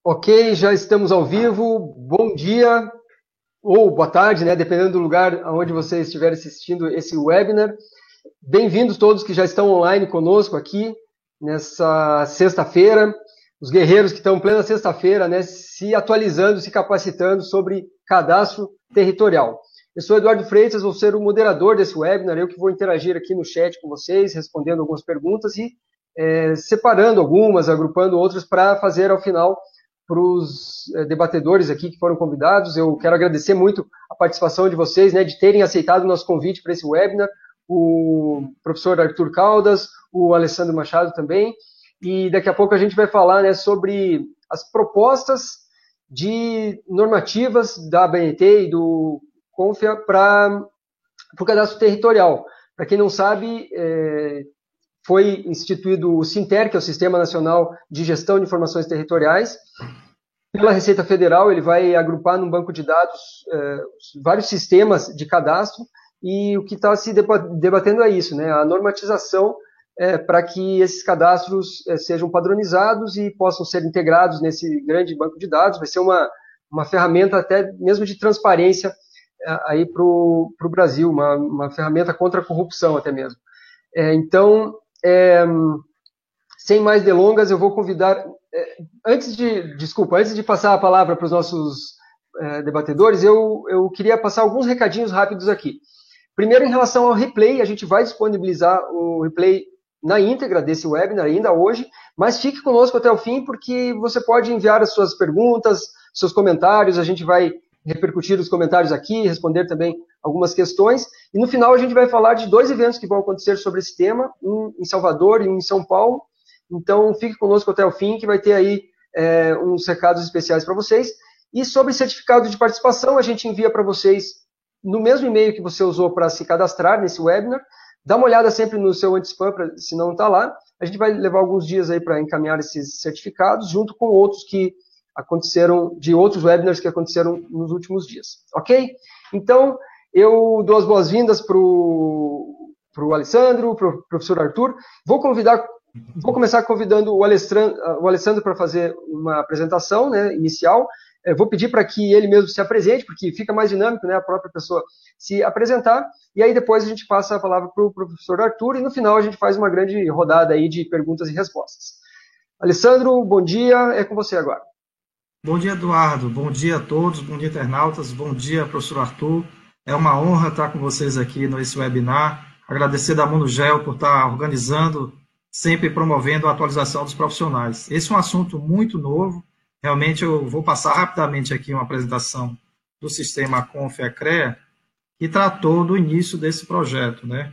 Ok, já estamos ao vivo. Bom dia ou boa tarde, né? Dependendo do lugar onde você estiver assistindo esse webinar. Bem-vindos todos que já estão online conosco aqui nessa sexta-feira. Os guerreiros que estão em plena sexta-feira, né? Se atualizando, se capacitando sobre cadastro territorial. Eu sou Eduardo Freitas, vou ser o moderador desse webinar. Eu que vou interagir aqui no chat com vocês, respondendo algumas perguntas e separando algumas, agrupando outras para fazer ao final para os debatedores aqui que foram convidados. Eu quero agradecer muito a participação de vocês, né, de terem aceitado o nosso convite para esse webinar, o professor Arthur Caldas, o Alessandro Machado também, e daqui a pouco a gente vai falar, né, sobre as propostas de normativas da ABNT e do CONFIA para o cadastro territorial. Para quem não sabe, foi instituído o SINTER, que é o Sistema Nacional de Gestão de Informações Territoriais. Pela Receita Federal, ele vai agrupar num banco de dados vários sistemas de cadastro, e o que está se debatendo é isso, né? A normatização para que esses cadastros sejam padronizados e possam ser integrados nesse grande banco de dados. Vai ser uma ferramenta até mesmo de transparência aí para o Brasil, uma ferramenta contra a corrupção até mesmo. Então, sem mais delongas, eu vou convidar... Antes de passar a palavra para os nossos debatedores, eu queria passar alguns recadinhos rápidos aqui. Primeiro, em relação ao replay, a gente vai disponibilizar o replay na íntegra desse webinar ainda hoje, mas fique conosco até o fim, porque você pode enviar as suas perguntas, seus comentários, a gente vai repercutir os comentários aqui, responder também algumas questões, e no final a gente vai falar de 2 eventos que vão acontecer sobre esse tema, um em Salvador e um em São Paulo. Então fique conosco até o fim, que vai ter aí uns recados especiais para vocês. E sobre certificado de participação, a gente envia para vocês no mesmo e-mail que você usou para se cadastrar nesse webinar. Dá uma olhada sempre no seu anti-spam, se não está lá. A gente vai levar alguns dias aí para encaminhar esses certificados, junto com outros que aconteceram, de outros webinars que aconteceram nos últimos dias. Ok? Então, eu dou as boas-vindas para o Alessandro, para o professor Arthur. Vou começar convidando o Alessandro para fazer uma apresentação, né, inicial. Vou pedir para que ele mesmo se apresente, porque fica mais dinâmico, né, a própria pessoa se apresentar, e aí depois a gente passa a palavra para o professor Arthur, e no final a gente faz uma grande rodada aí de perguntas e respostas. Alessandro, bom dia, é com você agora. Bom dia, Eduardo, bom dia a todos, bom dia, internautas, bom dia, professor Arthur. É uma honra estar com vocês aqui nesse webinar, agradecer da Monugel por estar organizando, sempre promovendo a atualização dos profissionais. Esse é um assunto muito novo. Realmente, eu vou passar rapidamente aqui uma apresentação do sistema CONFIA-CREA, que tratou do início desse projeto, né?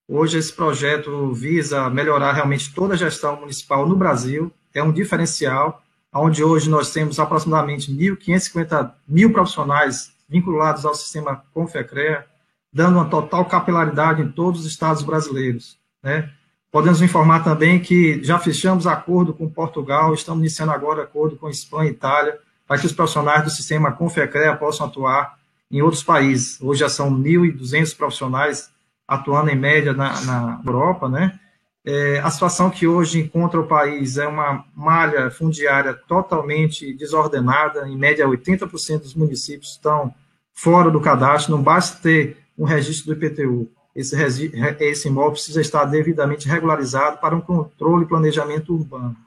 Hoje, esse projeto visa melhorar realmente toda a gestão municipal no Brasil, é um diferencial, onde hoje nós temos aproximadamente 1.550 profissionais vinculados ao sistema CONFIA-CREA, dando uma total capilaridade em todos os estados brasileiros, né? Podemos informar também que já fechamos acordo com Portugal, estamos iniciando agora acordo com Espanha e Itália, para que os profissionais do sistema CONFIA-CREA possam atuar em outros países. Hoje já são 1.200 profissionais atuando em média na Europa, né? A situação que hoje encontra o país é uma malha fundiária totalmente desordenada, em média 80% dos municípios estão fora do cadastro, não basta ter um registro do IPTU. Esse imóvel precisa estar devidamente regularizado para um controle e planejamento urbano.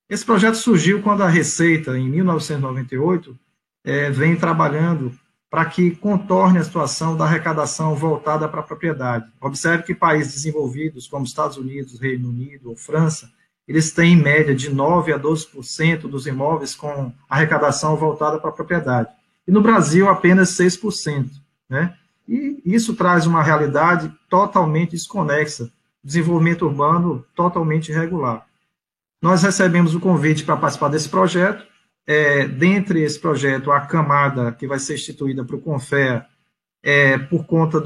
Esse projeto surgiu quando a Receita, em 1998, vem trabalhando para que contorne a situação da arrecadação voltada para a propriedade. Observe que países desenvolvidos, como Estados Unidos, Reino Unido ou França, eles têm, em média, de 9% a 12% dos imóveis com arrecadação voltada para a propriedade. E no Brasil, apenas 6%, né? E isso traz uma realidade totalmente desconexa, desenvolvimento urbano totalmente irregular. Nós recebemos o convite para participar desse projeto. Dentre esse projeto, a camada que vai ser instituída para o CONFEA por conta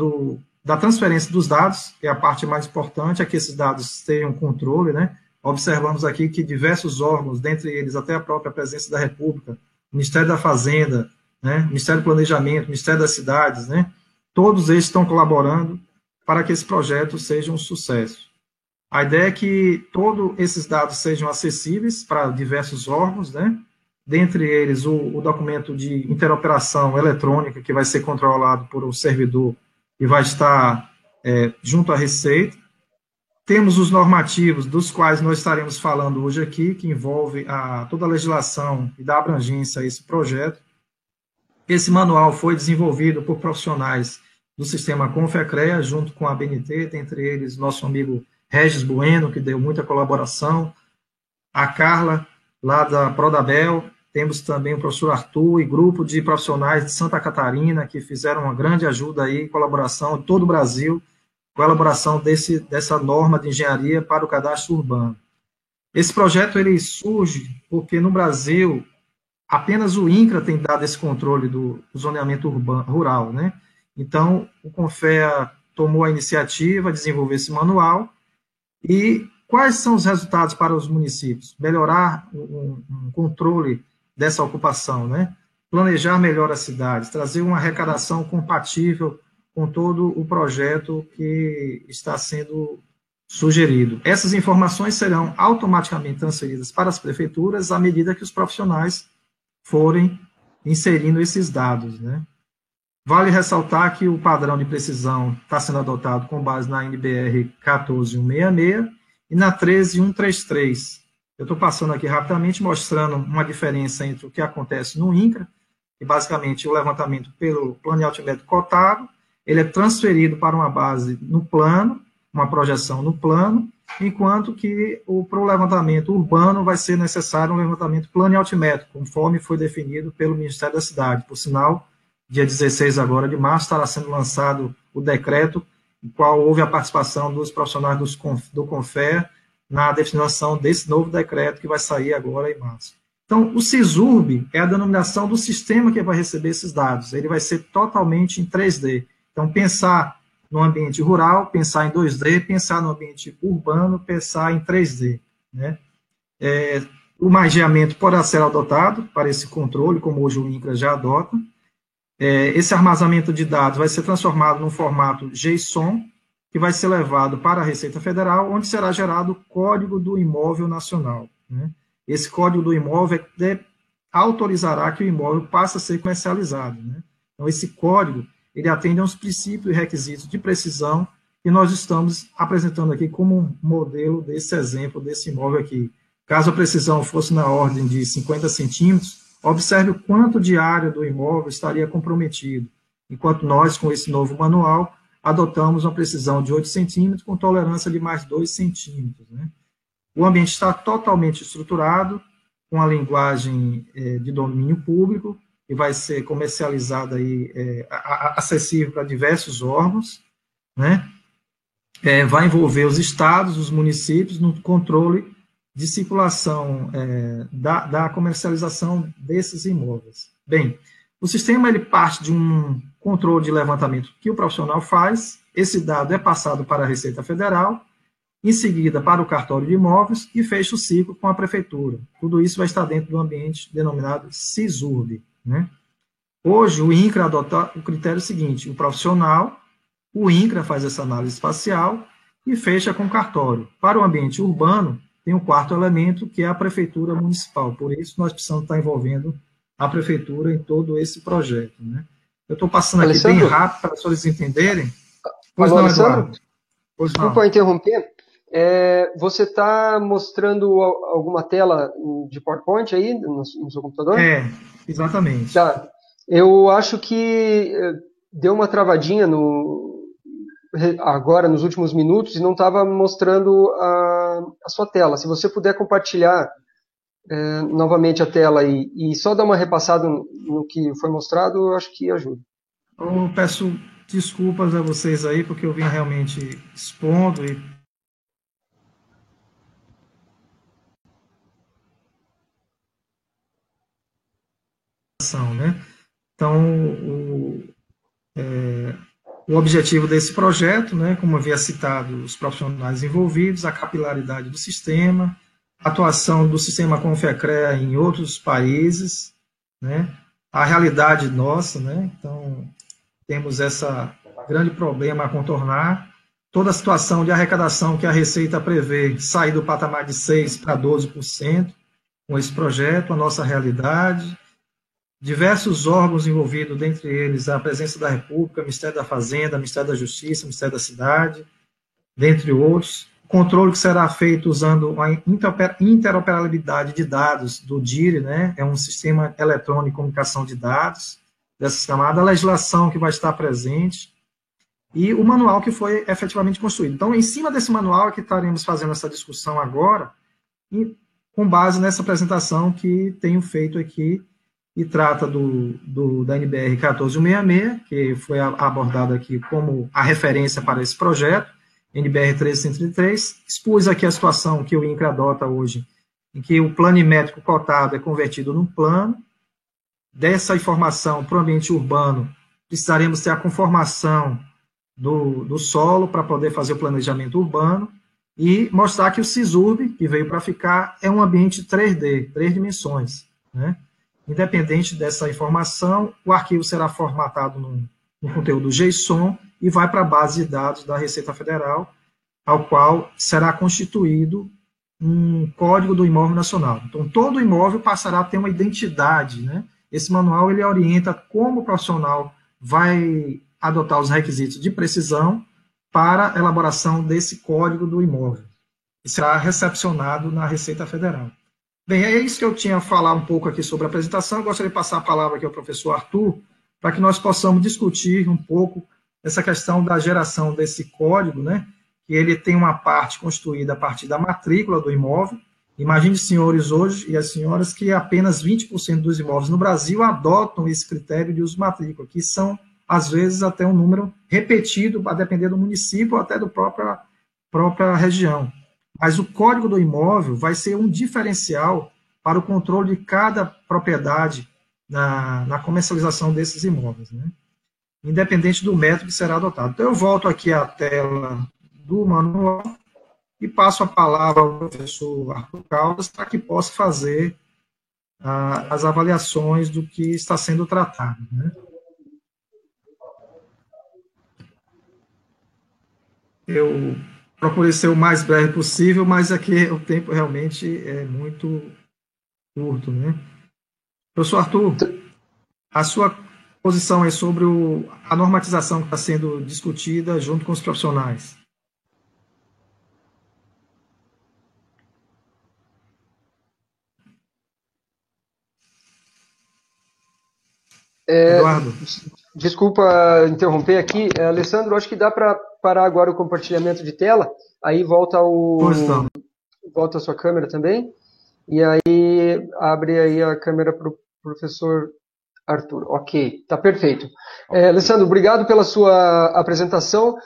da transferência dos dados, que é a parte mais importante, é que esses dados tenham controle, né? Observamos aqui que diversos órgãos, dentre eles até a própria Presidência da República, Ministério da Fazenda, né? Ministério do Planejamento, Ministério das Cidades, né? Todos eles estão colaborando para que esse projeto seja um sucesso. A ideia é que todos esses dados sejam acessíveis para diversos órgãos, né? dentre eles o documento de interoperação eletrônica, que vai ser controlado por um servidor e vai estar junto à Receita. Temos os normativos, dos quais nós estaremos falando hoje aqui, que envolve toda a legislação e dá abrangência a esse projeto. Esse manual foi desenvolvido por profissionais do sistema Confecrea, junto com a ABNT, dentre eles nosso amigo Regis Bueno, que deu muita colaboração, a Carla, lá da Prodabel, temos também o professor Arthur e grupo de profissionais de Santa Catarina, que fizeram uma grande ajuda aí, colaboração de todo o Brasil, com a elaboração dessa norma de engenharia para o cadastro urbano. Esse projeto ele surge porque no Brasil apenas o INCRA tem dado esse controle do zoneamento rural, né? Então, o CONFEA tomou a iniciativa de desenvolver esse manual e quais são os resultados para os municípios? Melhorar um controle dessa ocupação, né? Planejar melhor as cidades, trazer uma arrecadação compatível com todo o projeto que está sendo sugerido. Essas informações serão automaticamente transferidas para as prefeituras à medida que os profissionais forem inserindo esses dados, né? Vale ressaltar que o padrão de precisão está sendo adotado com base na NBR 14166 e na 13133. Eu estou passando aqui rapidamente mostrando uma diferença entre o que acontece no INCRA, que basicamente o levantamento pelo plano altimétrico cotado, ele é transferido para uma base no plano, uma projeção no plano, enquanto que para o levantamento urbano vai ser necessário um levantamento plano e altimétrico, conforme foi definido pelo Ministério da Cidade. Por sinal, dia 16 agora de março estará sendo lançado o decreto, em qual houve a participação dos profissionais do CONFEA na definição desse novo decreto que vai sair agora em março. Então, o SISURB é a denominação do sistema que vai receber esses dados. Ele vai ser totalmente em 3D. Então, pensar no ambiente rural, pensar em 2D, pensar no ambiente urbano, pensar em 3D. Né? O magiamento poderá ser adotado para esse controle, como hoje o INCRA já adota. Esse armazenamento de dados vai ser transformado num formato JSON, que vai ser levado para a Receita Federal, onde será gerado o Código do Imóvel Nacional. Né? Esse Código do Imóvel autorizará que o imóvel passe a ser comercializado. Né? Então, esse código ele atende aos princípios e requisitos de precisão que nós estamos apresentando aqui como um modelo desse exemplo, desse imóvel aqui. Caso a precisão fosse na ordem de 50 centímetros, observe o quanto de área do imóvel estaria comprometido, enquanto nós, com esse novo manual, adotamos uma precisão de 8 centímetros com tolerância de mais 2 centímetros. Né? O ambiente está totalmente estruturado, com a linguagem de domínio público, que vai ser comercializada aí, acessível para diversos órgãos, né? Vai envolver os estados, os municípios, no controle de circulação da comercialização desses imóveis. Bem, o sistema ele parte de um controle de levantamento que o profissional faz, esse dado é passado para a Receita Federal, em seguida para o cartório de imóveis e fecha o ciclo com a prefeitura. Tudo isso vai estar dentro do ambiente denominado SISURB. Né? Hoje, o INCRA adota o critério seguinte, o profissional, o INCRA faz essa análise espacial e fecha com o cartório. Para o ambiente urbano, tem um quarto elemento, que é a prefeitura municipal. Por isso, nós precisamos estar envolvendo a prefeitura em todo esse projeto. Né? Eu estou passando aqui bem rápido para as pessoas entenderem. Pois não, Eduardo? Desculpa interromper. Você está mostrando alguma tela de PowerPoint aí no seu computador? Exatamente. Tá. Eu acho que deu uma travadinha agora nos últimos minutos e não estava mostrando a sua tela. Se você puder compartilhar novamente a tela e só dar uma repassada no que foi mostrado, eu acho que ajuda. Eu peço desculpas a vocês aí, porque eu vim realmente expondo e né? Então, o objetivo desse projeto, né, como havia citado, os profissionais envolvidos, a capilaridade do sistema, a atuação do sistema Confecrea em outros países, né, a realidade nossa, né, então temos esse grande problema a contornar, toda a situação de arrecadação que a Receita prevê sair do patamar de 6% para 12%, com esse projeto, a nossa realidade, diversos órgãos envolvidos, dentre eles a Presidência da República, Ministério da Fazenda, Ministério da Justiça, Ministério da Cidade, dentre outros. O controle que será feito usando a interoperabilidade de dados do DIRE, né? É um sistema eletrônico de comunicação de dados, dessa chamada, a legislação que vai estar presente, e o manual que foi efetivamente construído. Então, em cima desse manual é que estaremos fazendo essa discussão agora, e com base nessa apresentação que tenho feito aqui, e trata da NBR 14166, que foi abordado aqui como a referência para esse projeto, NBR 1333. Expus aqui a situação que o INCRA adota hoje, em que o planimétrico cotado é convertido num plano. Dessa informação para o ambiente urbano, precisaremos ter a conformação do solo para poder fazer o planejamento urbano, e mostrar que o CISURB, que veio para ficar, é um ambiente 3D, 3 dimensões, né? Independente dessa informação, o arquivo será formatado no conteúdo JSON e vai para a base de dados da Receita Federal, ao qual será constituído um código do imóvel nacional. Então, todo imóvel passará a ter uma identidade, né? Esse manual ele orienta como o profissional vai adotar os requisitos de precisão para a elaboração desse código do imóvel, e será recepcionado na Receita Federal. Bem, é isso que eu tinha a falar um pouco aqui sobre a apresentação. Eu gostaria de passar a palavra aqui ao professor Arthur, para que nós possamos discutir um pouco essa questão da geração desse código, né? Que ele tem uma parte construída a partir da matrícula do imóvel. Imagine, senhores, hoje, e as senhoras, que apenas 20% dos imóveis no Brasil adotam esse critério de uso matrícula, que são, às vezes, até um número repetido, a depender do município ou até da própria região. Mas o código do imóvel vai ser um diferencial para o controle de cada propriedade na comercialização desses imóveis, né? Independente do método que será adotado. Então, eu volto aqui à tela do manual e passo a palavra ao professor Arthur Caldas para que possa fazer as avaliações do que está sendo tratado, né? Eu procurei ser o mais breve possível, mas aqui o tempo realmente é muito curto, né? Professor Arthur, a sua posição é sobre a normatização que está sendo discutida junto com os profissionais. Eduardo. Desculpa interromper aqui. Alessandro, acho que dá para parar agora o compartilhamento de tela. Aí volta a sua câmera também. E aí abre aí a câmera para o professor Arthur. Ok, tá perfeito. Alessandro, obrigado pela sua apresentação.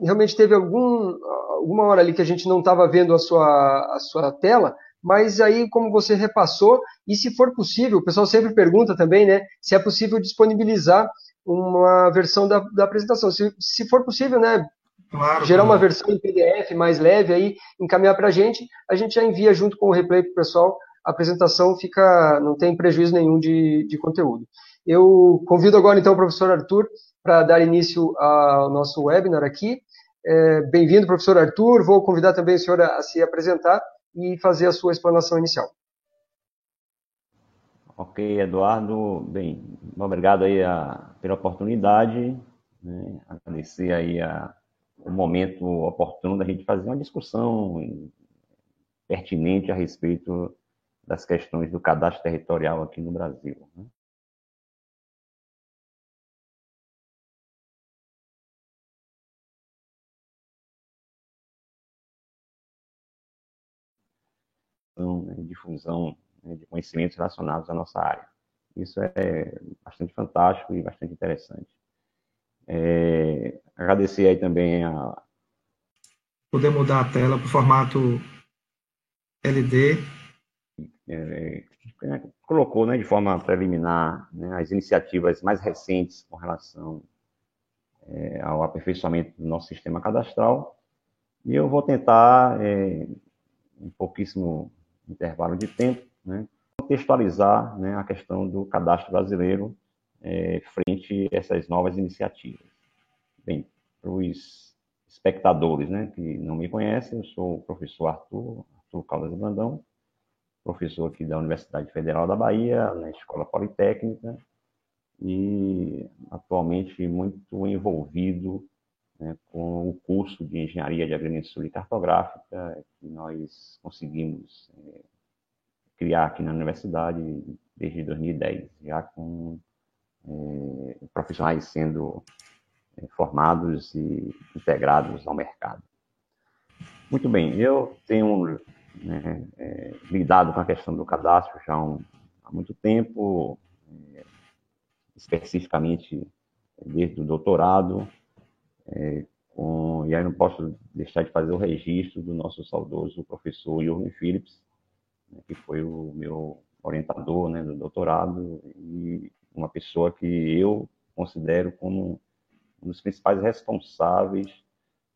Realmente teve alguma hora ali que a gente não estava vendo a sua tela, mas aí, como você repassou, e se for possível, o pessoal sempre pergunta também, né, se é possível disponibilizar uma versão da apresentação. Se for possível, né, Claro, gerar uma claro. versão em PDF mais leve aí, encaminhar para a gente já envia junto com o replay para o pessoal. A apresentação não tem prejuízo nenhum de conteúdo. Eu convido agora então o professor Arthur para dar início ao nosso webinar aqui. Bem-vindo, professor Arthur. Vou convidar também o senhor a se apresentar e fazer a sua explanação inicial. Ok, Eduardo. Bem, obrigado aí pela oportunidade, né? Agradecer aí o momento oportuno da gente fazer uma discussão pertinente a respeito das questões do cadastro territorial aqui no Brasil, né? Difusão, né, de conhecimentos relacionados à nossa área. Isso é bastante fantástico e bastante interessante. Agradecer aí também Poder mudar a tela para o formato LD. Colocou, né, de forma preliminar, né, as iniciativas mais recentes com relação ao aperfeiçoamento do nosso sistema cadastral, e eu vou tentar, em pouquíssimo intervalo de tempo, né, contextualizar, né, a questão do cadastro brasileiro frente a essas novas iniciativas. Bem, para os espectadores, né, que não me conhecem, eu sou o professor Arthur Caldas Brandão, professor aqui da Universidade Federal da Bahia, na Escola Politécnica, e atualmente muito envolvido, né, com o curso de Engenharia de Agrimensura e Cartográfica que nós conseguimos criar aqui na universidade desde 2010, já com profissionais sendo formados e integrados ao mercado. Muito bem, eu tenho lidado com a questão do cadastro já há muito tempo, especificamente desde o doutorado, e aí não posso deixar de fazer o registro do nosso saudoso professor Jürgen Phillips, né, que foi o meu orientador, né, do doutorado, e uma pessoa que eu considero como um dos principais responsáveis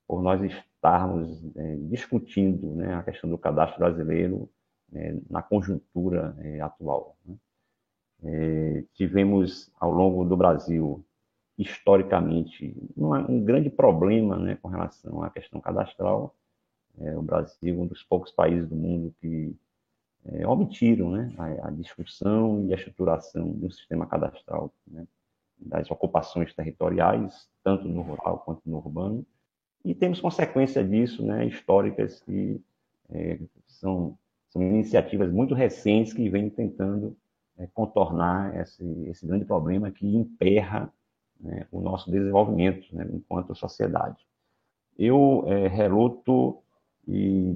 por nós estarmos discutindo, né, a questão do cadastro brasileiro na conjuntura atual, né. Tivemos, ao longo do Brasil, historicamente, um grande problema, né, com relação à questão cadastral. O Brasil, um dos poucos países do mundo que omitiram, né, a discussão e a estruturação do sistema cadastral, né, das ocupações territoriais, tanto no rural quanto no urbano. E temos consequência disso, né, históricas, que são iniciativas muito recentes que vêm tentando contornar esse grande problema que emperra, né, o nosso desenvolvimento, né, enquanto sociedade. Eu reluto e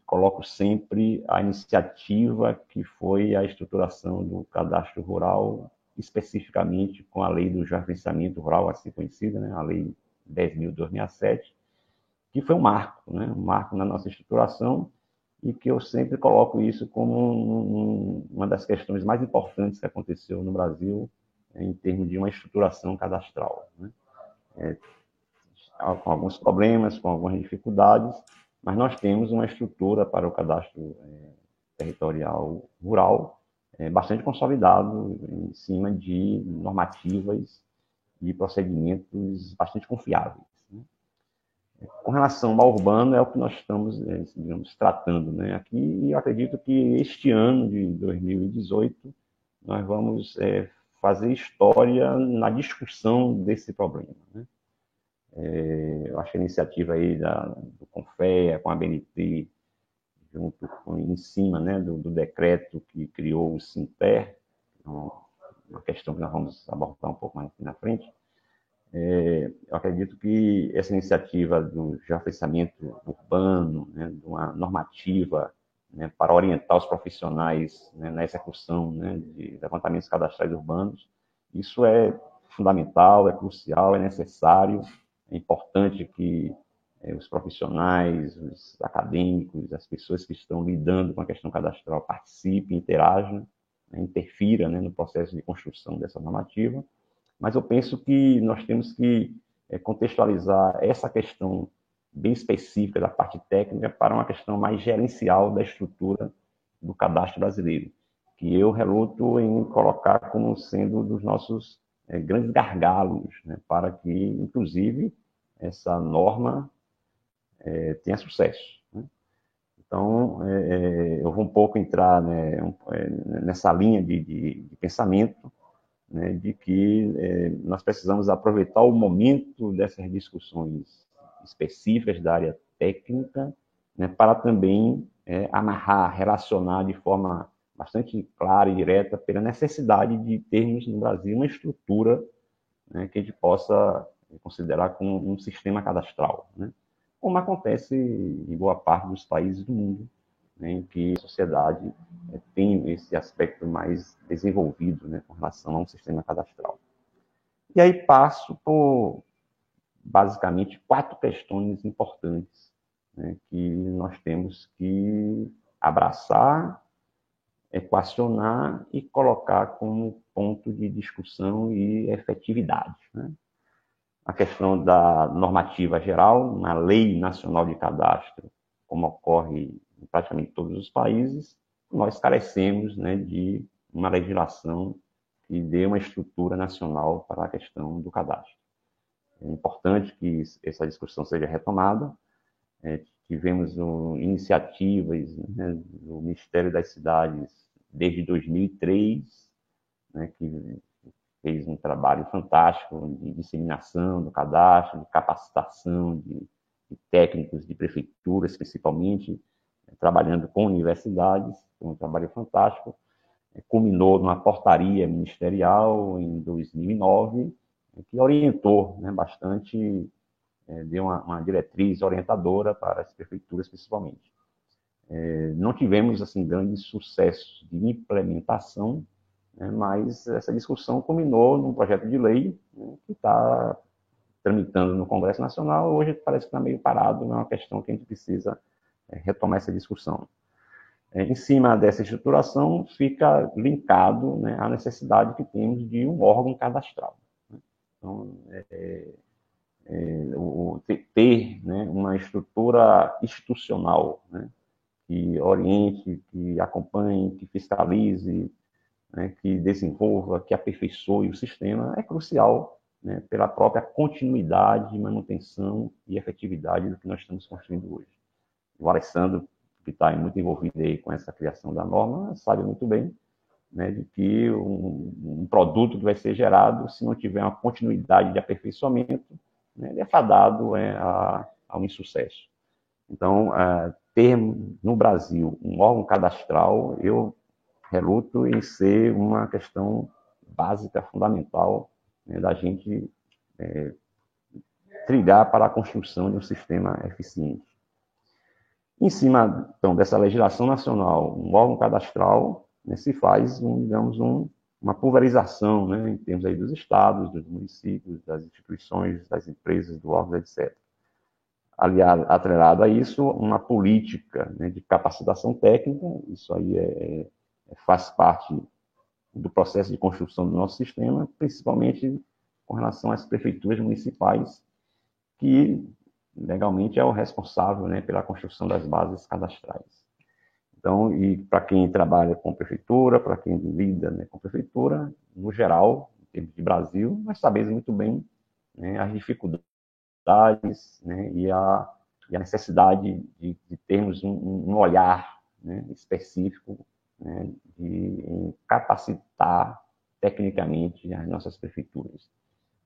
coloco sempre a iniciativa que foi a estruturação do cadastro rural, especificamente com a lei do georreferenciamento rural, assim conhecida, né, a lei 10.000/2007, que foi um marco na nossa estruturação, e que eu sempre coloco isso como uma das questões mais importantes que aconteceu no Brasil em termos de uma estruturação cadastral, né? Com alguns problemas, com algumas dificuldades, mas nós temos uma estrutura para o cadastro territorial rural bastante consolidado em cima de normativas e procedimentos bastante confiáveis, né? Com relação ao urbano, é o que nós estamos, digamos, tratando, né, aqui, e eu acredito que este ano de 2018 nós vamos fazer história na discussão desse problema, né? Eu acho que a iniciativa aí do CONFEA, com a ABNT, em cima, né, do decreto que criou o SINTER, uma questão que nós vamos abordar um pouco mais aqui na frente. Eu acredito que essa iniciativa do georreferenciamento urbano, né, de uma normativa, né, para orientar os profissionais, né, na execução, né, de levantamentos cadastrais urbanos, isso é fundamental, é crucial, é necessário. É importante que os profissionais, os acadêmicos, as pessoas que estão lidando com a questão cadastral participem, interajam, né, interfiram, né, no processo de construção dessa normativa. Mas eu penso que nós temos que contextualizar essa questão bem específica da parte técnica para uma questão mais gerencial da estrutura do cadastro brasileiro, que eu reluto em colocar como sendo dos nossos grandes gargalos, né, para que, inclusive, essa norma tenha sucesso, né? Então, eu vou um pouco entrar, né, nessa linha de pensamento, né, de que nós precisamos aproveitar o momento dessas discussões específicas da área técnica, né, para também amarrar, relacionar de forma bastante clara e direta pela necessidade de termos no Brasil uma estrutura, né, que a gente possa considerar como um sistema cadastral, né, como acontece em boa parte dos países do mundo, né, em que a sociedade tem esse aspecto mais desenvolvido, né, com relação a um sistema cadastral. E aí passo por, basicamente, 4 questões importantes, né, que nós temos que abraçar, equacionar e colocar como ponto de discussão e efetividade, né? A questão da normativa geral, na Lei Nacional de Cadastro, como ocorre em praticamente todos os países, nós carecemos, né, de uma legislação que dê uma estrutura nacional para a questão do cadastro. É importante que essa discussão seja retomada. tivemos iniciativas, né, do Ministério das Cidades desde 2003, né, que fez um trabalho fantástico de disseminação do cadastro, de capacitação de técnicos de prefeituras, principalmente, trabalhando com universidades, um trabalho fantástico. Culminou numa portaria ministerial em 2009, que orientou, né, bastante, deu uma diretriz orientadora para as prefeituras, principalmente. Não tivemos assim grandes sucessos de implementação, né, mas essa discussão culminou num projeto de lei, né, que está tramitando no Congresso Nacional. Hoje parece que está meio parado, não é uma questão que a gente precisa retomar essa discussão. Em cima dessa estruturação, fica linkado, né, a necessidade que temos de um órgão cadastral. Né? Então, ter, né, uma estrutura institucional, né, que oriente, que acompanhe, que fiscalize, né, que desenvolva, que aperfeiçoe o sistema, é crucial, né, pela própria continuidade, manutenção e efetividade do que nós estamos construindo hoje. O Alessandro, que está muito envolvido aí com essa criação da norma, sabe muito bem, né, de que um produto que vai ser gerado, se não tiver uma continuidade de aperfeiçoamento, né, ele é fadado ao insucesso. Então, ter no Brasil um órgão cadastral, eu reluto em ser uma questão básica, fundamental, né, da gente trilhar para a construção de um sistema eficiente. Em cima, então, dessa legislação nacional, um órgão cadastral, né, se faz, digamos, uma pulverização, né, em termos aí dos estados, dos municípios, das instituições, das empresas, do órgão, etc. Aliás, atrelado a isso, uma política, né, de capacitação técnica, isso aí faz parte do processo de construção do nosso sistema, principalmente com relação às prefeituras municipais, que legalmente é o responsável, né, pela construção das bases cadastrais. Então, e para quem trabalha com prefeitura, para quem lida, né, com prefeitura, no geral, em termos de Brasil, nós sabemos muito bem, né, as dificuldades, né, e a necessidade de termos um olhar, né, específico, né, de capacitar tecnicamente as nossas prefeituras.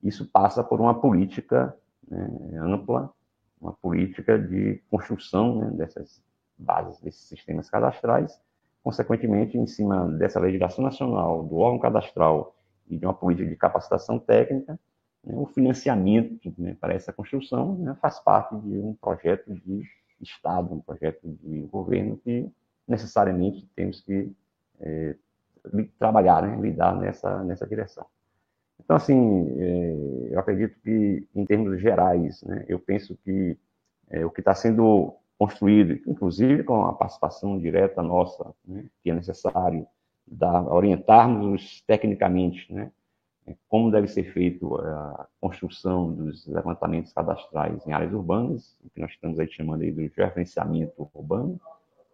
Isso passa por uma política, né, ampla, uma política de construção, né, dessas bases, desses sistemas cadastrais, consequentemente, em cima dessa legislação nacional, do órgão cadastral e de uma política de capacitação técnica, né, o financiamento, né, para essa construção, né, faz parte de um projeto de Estado, um projeto de governo que necessariamente temos que trabalhar, né, lidar nessa direção. Então, assim, eu acredito que, em termos gerais, né, eu penso que o que está sendo construído, inclusive com a participação direta nossa, né, que é necessário orientarmos tecnicamente, né, como deve ser feito a construção dos levantamentos cadastrais em áreas urbanas, o que nós estamos aí chamando aí do georreferenciamento urbano,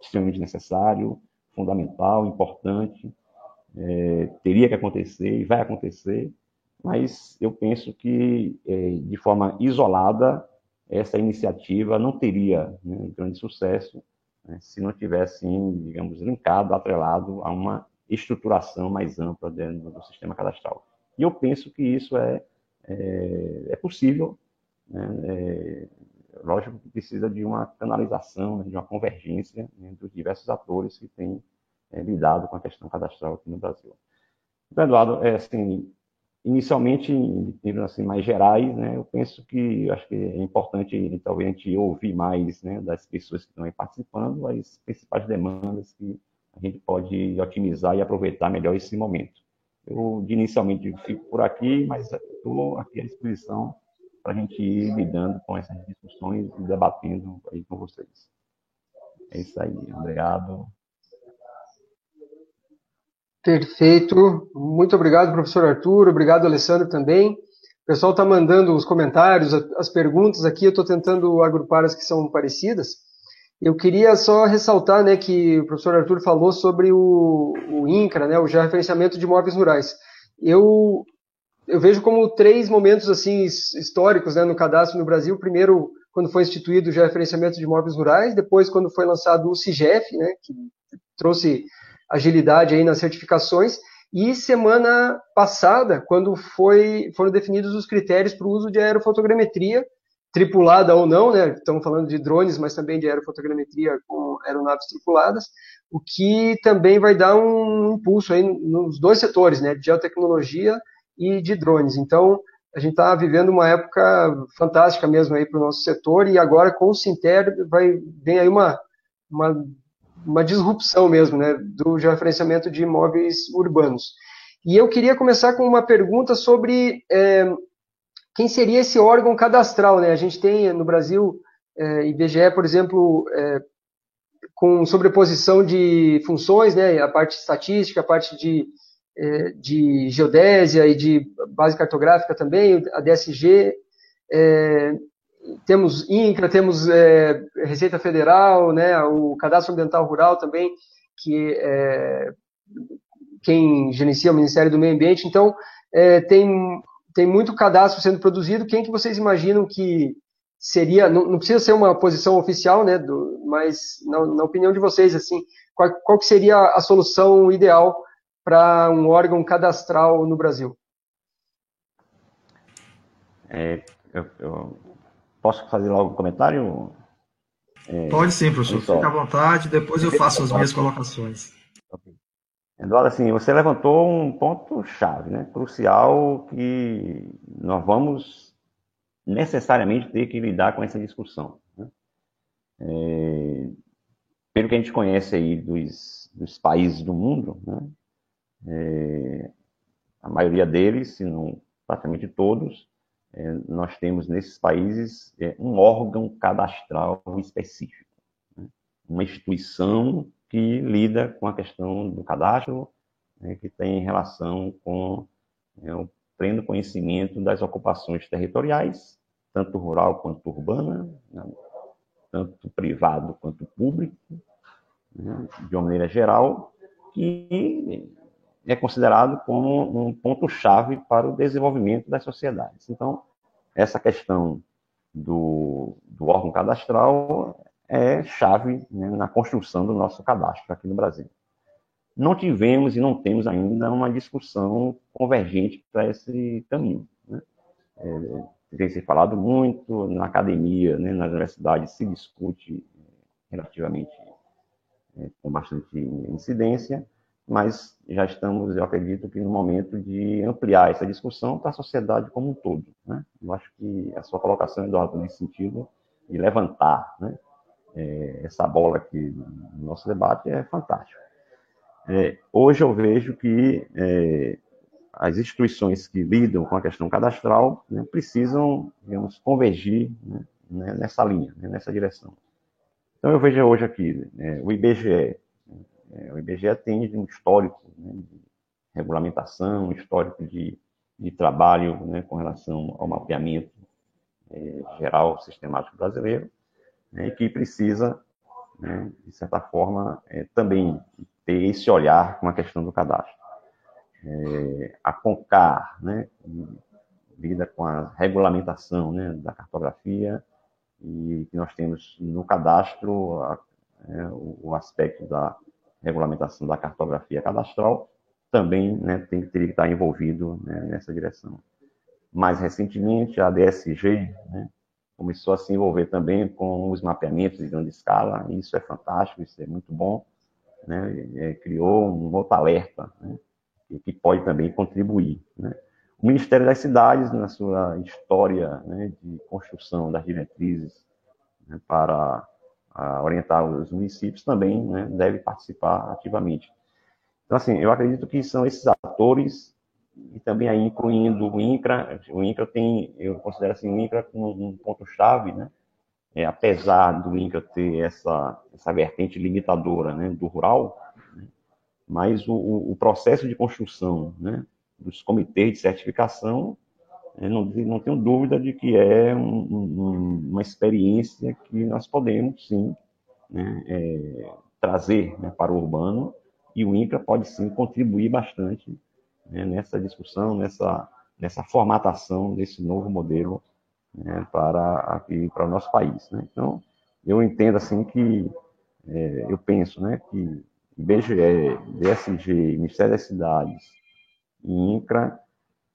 extremamente necessário, fundamental, importante, teria que acontecer e vai acontecer, mas eu penso que, de forma isolada, essa iniciativa não teria, né, grande sucesso, né, se não tivesse, digamos, linkado, atrelado a uma estruturação mais ampla dentro do sistema cadastral. E eu penso que isso é possível, né, lógico que precisa de uma canalização, de uma convergência, né, dos diversos atores que têm lidado com a questão cadastral aqui no Brasil. Então, Eduardo, assim, inicialmente, em termos assim, mais gerais, né, eu penso que acho que é importante, talvez, a gente ouvir mais, né, das pessoas que estão aí participando, as principais demandas que a gente pode otimizar e aproveitar melhor esse momento. Eu, inicialmente, fico por aqui, mas estou aqui à disposição para a gente ir lidando com essas discussões e debatendo aí com vocês. É isso aí. Obrigado. Perfeito. Muito obrigado, professor Arthur. Obrigado, Alessandro, também. O pessoal está mandando os comentários, as perguntas aqui. Eu estou tentando agrupar as que são parecidas. Eu queria só ressaltar, né, que o professor Arthur falou sobre o INCRA, né, o georreferenciamento de imóveis rurais. Eu vejo como 3 momentos assim históricos, né, no cadastro no Brasil. Primeiro, quando foi instituído o georreferenciamento de imóveis rurais, depois quando foi lançado o CIGEF, né, que trouxe agilidade aí nas certificações, e semana passada, quando foram definidos os critérios para o uso de aerofotogrametria, tripulada ou não, né? Estamos falando de drones, mas também de aerofotogrametria com aeronaves tripuladas, o que também vai dar um impulso aí nos dois setores, né? De geotecnologia e de drones. Então, a gente está vivendo uma época fantástica mesmo aí para o nosso setor, e agora com o Sinter vem aí uma disrupção mesmo, né? Do georreferenciamento de imóveis urbanos. E eu queria começar com uma pergunta sobre quem seria esse órgão cadastral, né? A gente tem no Brasil, IBGE, por exemplo, com sobreposição de funções, né? A parte estatística, a parte de geodésia e de base cartográfica também, a DSG, temos INCRA, temos Receita Federal, né? O Cadastro Ambiental Rural também, que quem gerencia o Ministério do Meio Ambiente. Então, tem muito cadastro sendo produzido. Quem que vocês imaginam que seria, não precisa ser uma posição oficial, né, mas na opinião de vocês, assim, qual que seria a solução ideal para um órgão cadastral no Brasil? Eu posso fazer logo um comentário? Pode sim, professor. Fique à vontade, depois eu faço as minhas colocações. Eduardo, assim, você levantou um ponto-chave, né, crucial, que nós vamos necessariamente ter que lidar com essa discussão, né? Pelo que a gente conhece aí dos países do mundo, né, a maioria deles, se não praticamente todos, nós temos nesses países um órgão cadastral específico, né? Uma instituição que lida com a questão do cadastro, né, que tem relação com o pleno conhecimento das ocupações territoriais, tanto rural quanto urbana, né, tanto privado quanto público, né, de uma maneira geral, que é considerado como um ponto-chave para o desenvolvimento das sociedades. Então, essa questão do órgão cadastral é chave, né, na construção do nosso cadastro aqui no Brasil. Não tivemos e não temos ainda uma discussão convergente para esse caminho, né? Tem se falado muito na academia, né, nas universidades se discute relativamente com bastante incidência, mas já estamos, eu acredito, que no momento de ampliar essa discussão para a sociedade como um todo, né? Eu acho que a sua colocação, Eduardo, nesse sentido de levantar, né, essa bola aqui no nosso debate é fantástico. Hoje eu vejo que as instituições que lidam com a questão cadastral, né, precisam, digamos, convergir, né, nessa linha, né, nessa direção. Então eu vejo hoje aqui o IBGE. O IBGE tem um histórico, né, de regulamentação, um histórico de trabalho, né, com relação ao mapeamento geral sistemático brasileiro, né, e que precisa, né, de certa forma, também ter esse olhar com a questão do cadastro. A CONCAR, né, lida com a regulamentação, né, da cartografia, e que nós temos no cadastro o aspecto da regulamentação da cartografia cadastral, também, né, teria que estar envolvido, né, nessa direção. Mais recentemente, a DSG, né, começou a se envolver também com os mapeamentos de grande escala, e isso é fantástico, isso é muito bom, né, criou um outro alerta, né, que pode também contribuir, né. O Ministério das Cidades, na sua história, né, de construção das diretrizes, né, para orientar os municípios, também, né, deve participar ativamente. Então, assim, eu acredito que são esses atores, e também aí incluindo o INCRA. O INCRA tem, eu considero assim, o INCRA como um ponto-chave, né, apesar do INCRA ter essa vertente limitadora, né, do rural, né, mas o processo de construção, né, dos comitês de certificação, não tenho dúvida de que é uma experiência que nós podemos, sim, né, trazer, né, para o urbano, e o INCRA pode, sim, contribuir bastante, né, nessa discussão, nessa formatação desse novo modelo, né, para o nosso país, né? Então, eu entendo assim que, eu penso, né, que IBGE, DSG, Ministério das Cidades e INCRA,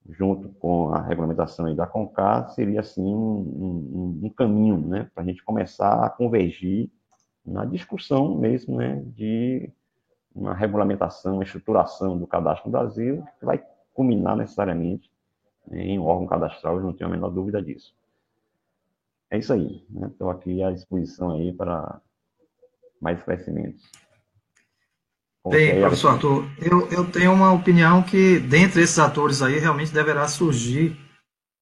junto com a regulamentação aí da CONCAR, seria assim um caminho, né, para a gente começar a convergir na discussão mesmo, né, de uma regulamentação, uma estruturação do cadastro no Brasil, que vai culminar necessariamente, né, em um órgão cadastral, eu não tenho a menor dúvida disso. É isso aí, né? Estou aqui à disposição aí para mais esclarecimentos. Bem, professor Arthur, eu tenho uma opinião que, dentre esses atores aí, realmente deverá surgir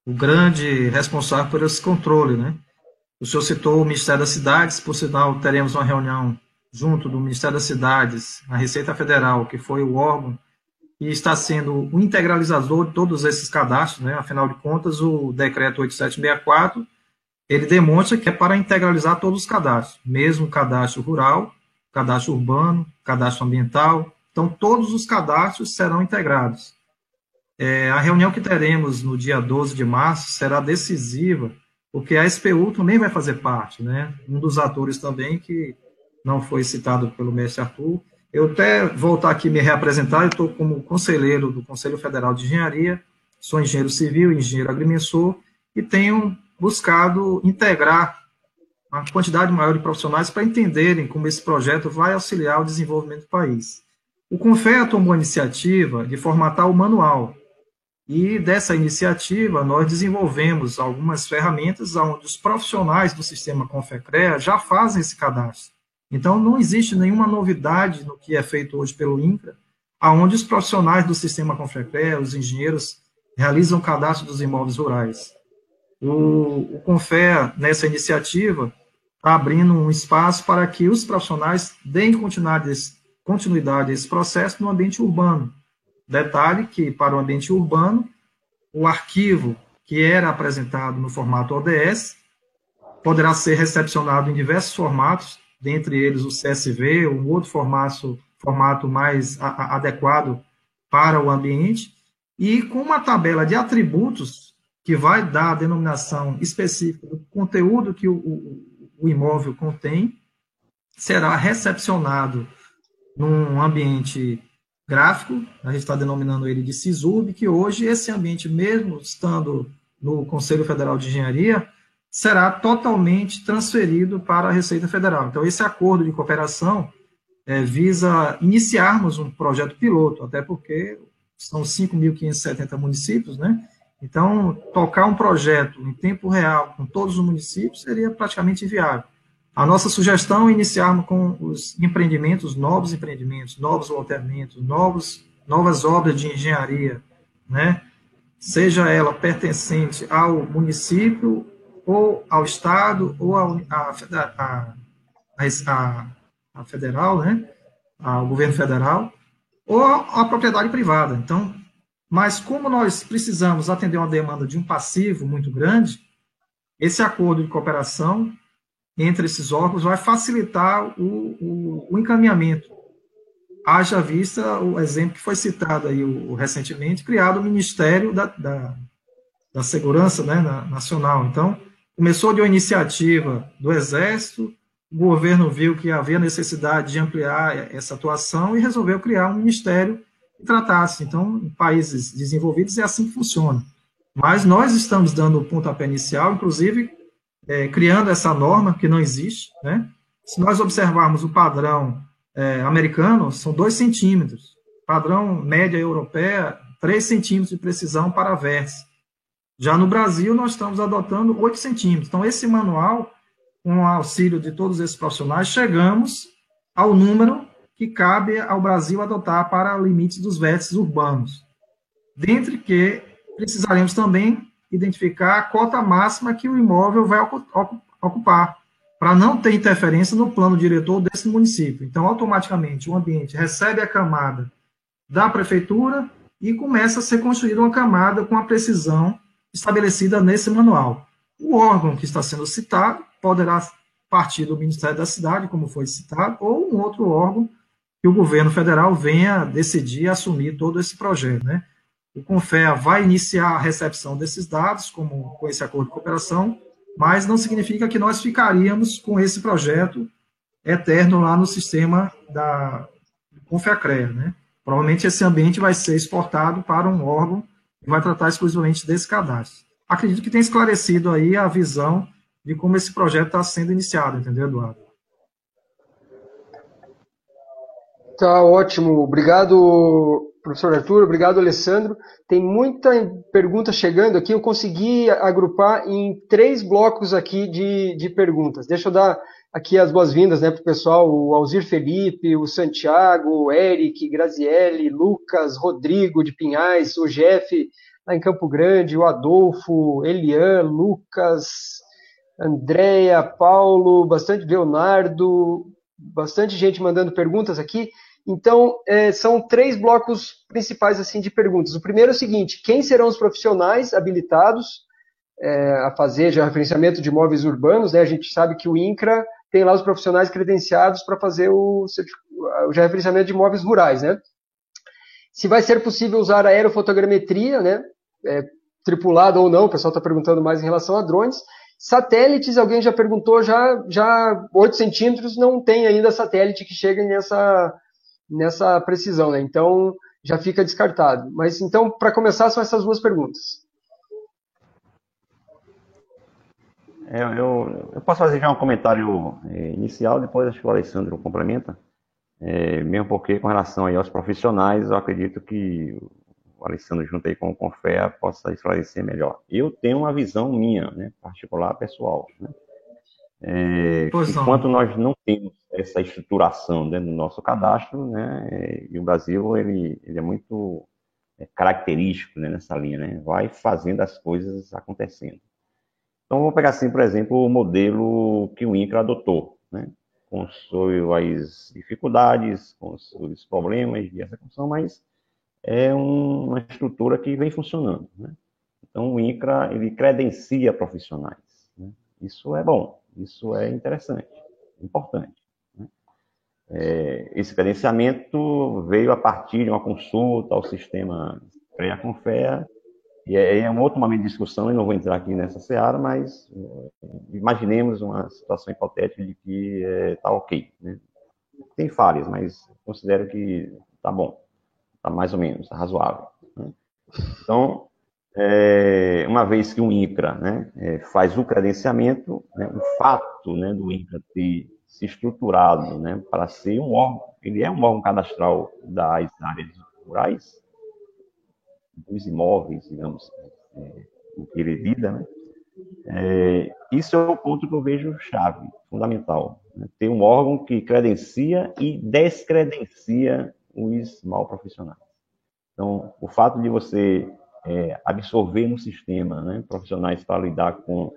o grande responsável por esse controle, né? O senhor citou o Ministério das Cidades, por sinal, teremos uma reunião junto do Ministério das Cidades, a Receita Federal, que foi o órgão que está sendo o integralizador de todos esses cadastros, né? Afinal de contas, o decreto 8764, ele demonstra que é para integralizar todos os cadastros, mesmo o cadastro rural, cadastro urbano, cadastro ambiental. Então, todos os cadastros serão integrados. A reunião que teremos no dia 12 de março será decisiva, porque a SPU também vai fazer parte, né? Um dos atores também que não foi citado pelo mestre Arthur. Eu até voltar aqui me reapresentar, eu estou como conselheiro do Conselho Federal de Engenharia, sou engenheiro civil, engenheiro agrimensor, e tenho buscado integrar uma quantidade maior de profissionais para entenderem como esse projeto vai auxiliar o desenvolvimento do país. O CONFEA tomou a iniciativa de formatar o manual, e dessa iniciativa nós desenvolvemos algumas ferramentas onde os profissionais do sistema CONFECREA já fazem esse cadastro. Então, não existe nenhuma novidade no que é feito hoje pelo INCRA, onde os profissionais do sistema CONFECREA, os engenheiros, realizam o cadastro dos imóveis rurais. O CONFEA, nessa iniciativa, está abrindo um espaço para que os profissionais deem continuidade a esse processo no ambiente urbano. Detalhe que, para o ambiente urbano, o arquivo que era apresentado no formato ODS poderá ser recepcionado em diversos formatos, dentre eles o CSV, um outro formato mais adequado para o ambiente, e com uma tabela de atributos que vai dar a denominação específica do conteúdo que o imóvel contém, será recepcionado num ambiente gráfico, a gente está denominando ele de SISURB, que hoje esse ambiente, mesmo estando no Conselho Federal de Engenharia, será totalmente transferido para a Receita Federal. Então, esse acordo de cooperação visa iniciarmos um projeto piloto, até porque são 5.570 municípios, né? Então, tocar um projeto em tempo real com todos os municípios seria praticamente inviável. A nossa sugestão é iniciarmos com os novos loteamentos, novas obras de engenharia, né? Seja ela pertencente ao município, ou ao Estado, ou à federal, né? Ao governo federal, ou à propriedade privada. Então, mas como nós precisamos atender uma demanda de um passivo muito grande, esse acordo de cooperação entre esses órgãos vai facilitar o encaminhamento. Haja vista o exemplo que foi citado aí recentemente, criado o Ministério da Segurança, né, Nacional. Então, começou de uma iniciativa do Exército, o governo viu que havia necessidade de ampliar essa atuação e resolveu criar um ministério que tratasse. Então, em países desenvolvidos é assim que funciona. Mas nós estamos dando o pontapé inicial, inclusive criando essa norma que não existe, né? Se nós observarmos o padrão americano, são 2 centímetros. Padrão média europeia, 3 centímetros de precisão para a vértice. Já no Brasil, nós estamos adotando 8 centímetros. Então, esse manual, com o auxílio de todos esses profissionais, chegamos ao número que cabe ao Brasil adotar para limites dos vértices urbanos. Dentre que precisaremos também identificar a cota máxima que o imóvel vai ocupar, para não ter interferência no plano diretor desse município. Então, automaticamente, o ambiente recebe a camada da prefeitura e começa a ser construída uma camada com a precisão estabelecida nesse manual. O órgão que está sendo citado poderá partir do Ministério da Cidade, como foi citado, ou um outro órgão que o governo federal venha decidir assumir todo esse projeto, né? O Confea vai iniciar a recepção desses dados com esse acordo de cooperação, mas não significa que nós ficaríamos com esse projeto eterno lá no sistema da Confeacrea, né? Provavelmente esse ambiente vai ser exportado para um órgão que vai tratar exclusivamente desse cadastro. Acredito que tenha esclarecido aí a visão de como esse projeto está sendo iniciado, entendeu, Eduardo? Tá ótimo. Obrigado, professor Arthur. Obrigado, Alessandro. Tem muita pergunta chegando aqui. Eu consegui agrupar em 3 blocos aqui de perguntas. Deixa eu dar aqui as boas-vindas, né, para o pessoal. O Alzir Felipe, o Santiago, o Eric, Graziele, Lucas, Rodrigo de Pinhais, o Jeff lá em Campo Grande, o Adolfo, Elian, Lucas, Andréia, Paulo, bastante Leonardo, bastante gente mandando perguntas aqui. Então, são 3 blocos principais assim de perguntas. O primeiro é o seguinte: quem serão os profissionais habilitados a fazer já referenciamento de imóveis urbanos? Né? A gente sabe que o INCRA tem lá os profissionais credenciados para fazer o já referenciamento de imóveis rurais. Né? Se vai ser possível usar aerofotogrametria, né? Tripulada ou não, o pessoal está perguntando mais em relação a drones. Satélites, alguém já perguntou, já 8 centímetros não tem ainda satélite que chegue nessa precisão, né? Então já fica descartado. Mas então, para começar, são essas 2 perguntas. Eu posso fazer já um comentário inicial, depois acho que o Alessandro complementa. Mesmo porque, com relação aí aos profissionais, eu acredito que o Alessandro, junto aí com o Confea, possa esclarecer melhor. Eu tenho uma visão minha, né, particular, pessoal. Né? Enquanto nós não temos essa estruturação dentro do nosso cadastro, né, e o Brasil ele é muito característico, né, nessa linha, né, vai fazendo as coisas acontecendo. Então, vou pegar assim, por exemplo, o modelo que o INCRA adotou, né, com suas dificuldades, com seus problemas de execução, mas é uma estrutura que vem funcionando. Né? Então, o INCRA ele credencia profissionais. Né? Isso é bom, isso é interessante, importante. Né? Esse credenciamento veio a partir de uma consulta ao sistema CREA-CONFEA, e é um outro momento de discussão, e não vou entrar aqui nessa seara, mas imaginemos uma situação hipotética de que está ok. Né? Tem falhas, mas considero que está bom, está mais ou menos, está razoável. Né? Então, uma vez que o INCRA, né, faz o credenciamento, né, o fato, né, do INCRA ter se estruturado, né, para ser um órgão, ele é um órgão cadastral das áreas rurais, dos imóveis, digamos, o que ele lida, né? Isso é o ponto que eu vejo chave, fundamental. Né? Ter um órgão que credencia e descredencia os mal profissionais. Então, o fato de você absorver no sistema, né, profissionais para lidar com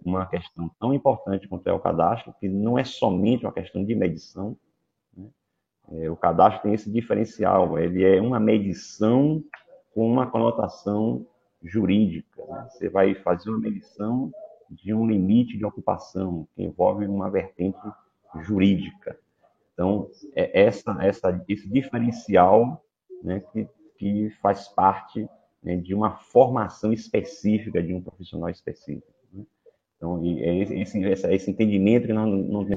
uma questão tão importante quanto é o cadastro, que não é somente uma questão de medição. Né? O cadastro tem esse diferencial, ele é uma medição com uma conotação jurídica. Né? Você vai fazer uma medição de um limite de ocupação, que envolve uma vertente jurídica. Então, esse diferencial, né, que faz parte, né, de uma formação específica de um profissional específico. Né? Então, esse entendimento que nós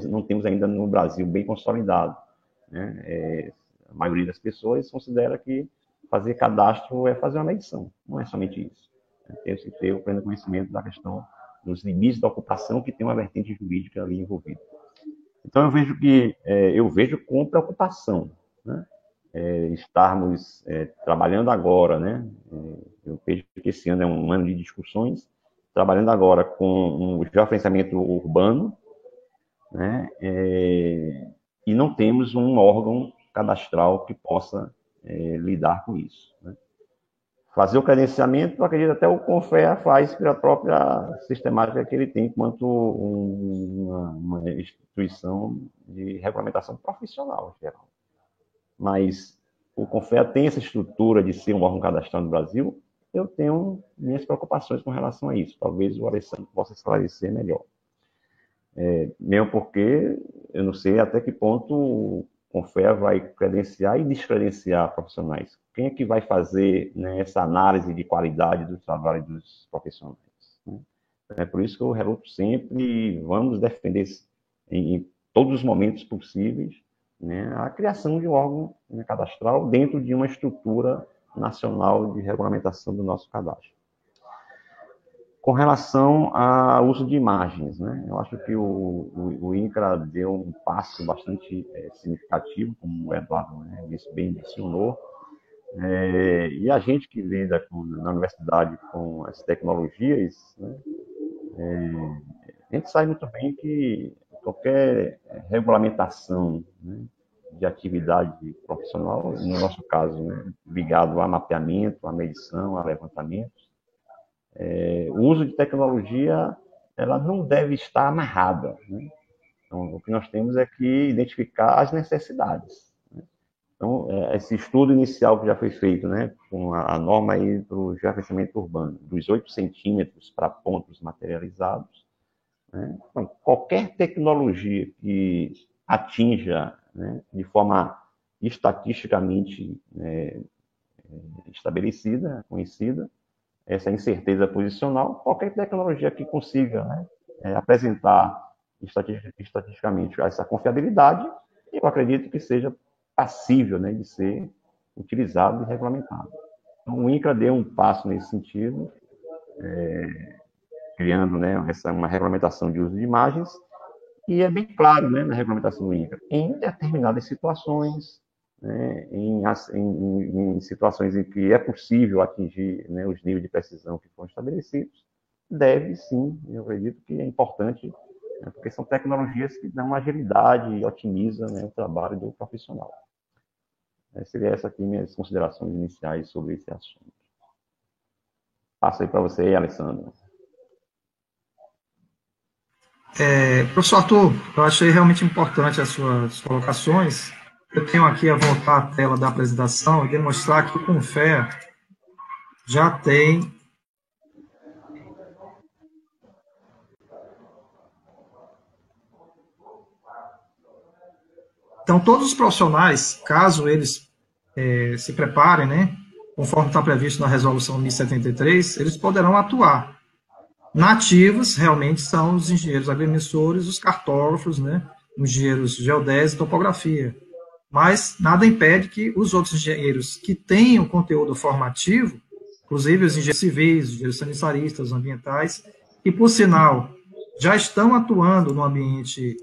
não temos ainda no Brasil bem consolidado. Né? A maioria das pessoas considera que fazer cadastro é fazer uma medição. Não é somente isso. Tem que ter o pleno conhecimento da questão dos limites da ocupação, que tem uma vertente jurídica ali envolvida. Então, eu vejo com preocupação, né? Estarmos trabalhando agora, né? Eu vejo que esse ano é um ano de discussões, trabalhando agora com o georreferenciamento urbano, né? E não temos um órgão cadastral que possa lidar com isso. Né? Fazer o credenciamento, eu acredito até o Confea faz pela própria sistemática que ele tem enquanto uma instituição de regulamentação profissional em geral. Mas o Confea tem essa estrutura de ser um órgão cadastral no Brasil, eu tenho minhas preocupações com relação a isso. Talvez o Alessandro possa esclarecer melhor. Mesmo porque eu não sei até que ponto Confea vai credenciar e descredenciar profissionais. Quem é que vai fazer, né, essa análise de qualidade do trabalho dos profissionais? Né? É por isso que eu reluto sempre e vamos defender em todos os momentos possíveis, né, a criação de um órgão, né, cadastral dentro de uma estrutura nacional de regulamentação do nosso cadastro. Com relação ao uso de imagens, né, eu acho que o INCRA deu um passo bastante significativo, como o Eduardo, né, bem mencionou, e a gente que lida na universidade com as tecnologias, né, a gente sabe muito bem que qualquer regulamentação, né, de atividade profissional, no nosso caso, né, ligado a mapeamento, a medição, a levantamento, o uso de tecnologia, ela não deve estar amarrada, né? Então, o que nós temos é que identificar as necessidades, né? Então, esse estudo inicial que já foi feito, né, com a norma aí do gerenciamento urbano, dos 8 centímetros para pontos materializados, né? Então, qualquer tecnologia que atinja, né, de forma estatisticamente, né, estabelecida, conhecida, essa incerteza posicional, qualquer tecnologia que consiga, né, apresentar estatisticamente essa confiabilidade, eu acredito que seja passível, né, de ser utilizado e regulamentado. Então, o INCRA deu um passo nesse sentido, criando, né, uma regulamentação de uso de imagens, e é bem claro, né, na regulamentação do INCRA, em determinadas situações, né, em situações em que é possível atingir, né, os níveis de precisão que foram estabelecidos, deve sim, eu acredito que é importante, né, porque são tecnologias que dão agilidade e otimizam, né, o trabalho do profissional. Seria essa aqui minhas considerações iniciais sobre esse assunto. Passo aí para você, Alessandro. Professor Arthur, eu achei realmente importante as suas colocações. Eu tenho aqui a voltar à tela da apresentação e demonstrar que o Confea já tem então todos os profissionais, caso eles se preparem, né, conforme está previsto na resolução 1073, eles poderão atuar. Nativos realmente são os engenheiros agrimensores, os cartógrafos, né, os engenheiros de geodésia e topografia. Mas nada impede que os outros engenheiros que tenham conteúdo formativo, inclusive os engenheiros civis, os engenheiros sanitaristas, ambientais, que, por sinal, já estão atuando no ambiente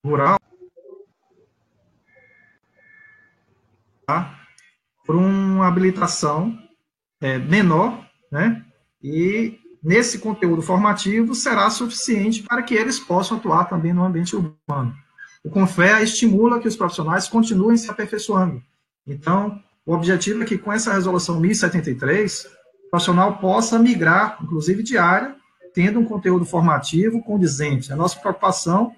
rural, tá? Por uma habilitação menor, né? E nesse conteúdo formativo será suficiente para que eles possam atuar também no ambiente urbano. O Confea estimula que os profissionais continuem se aperfeiçoando. Então, o objetivo é que com essa resolução 1073, o profissional possa migrar, inclusive de área, tendo um conteúdo formativo condizente. A nossa preocupação,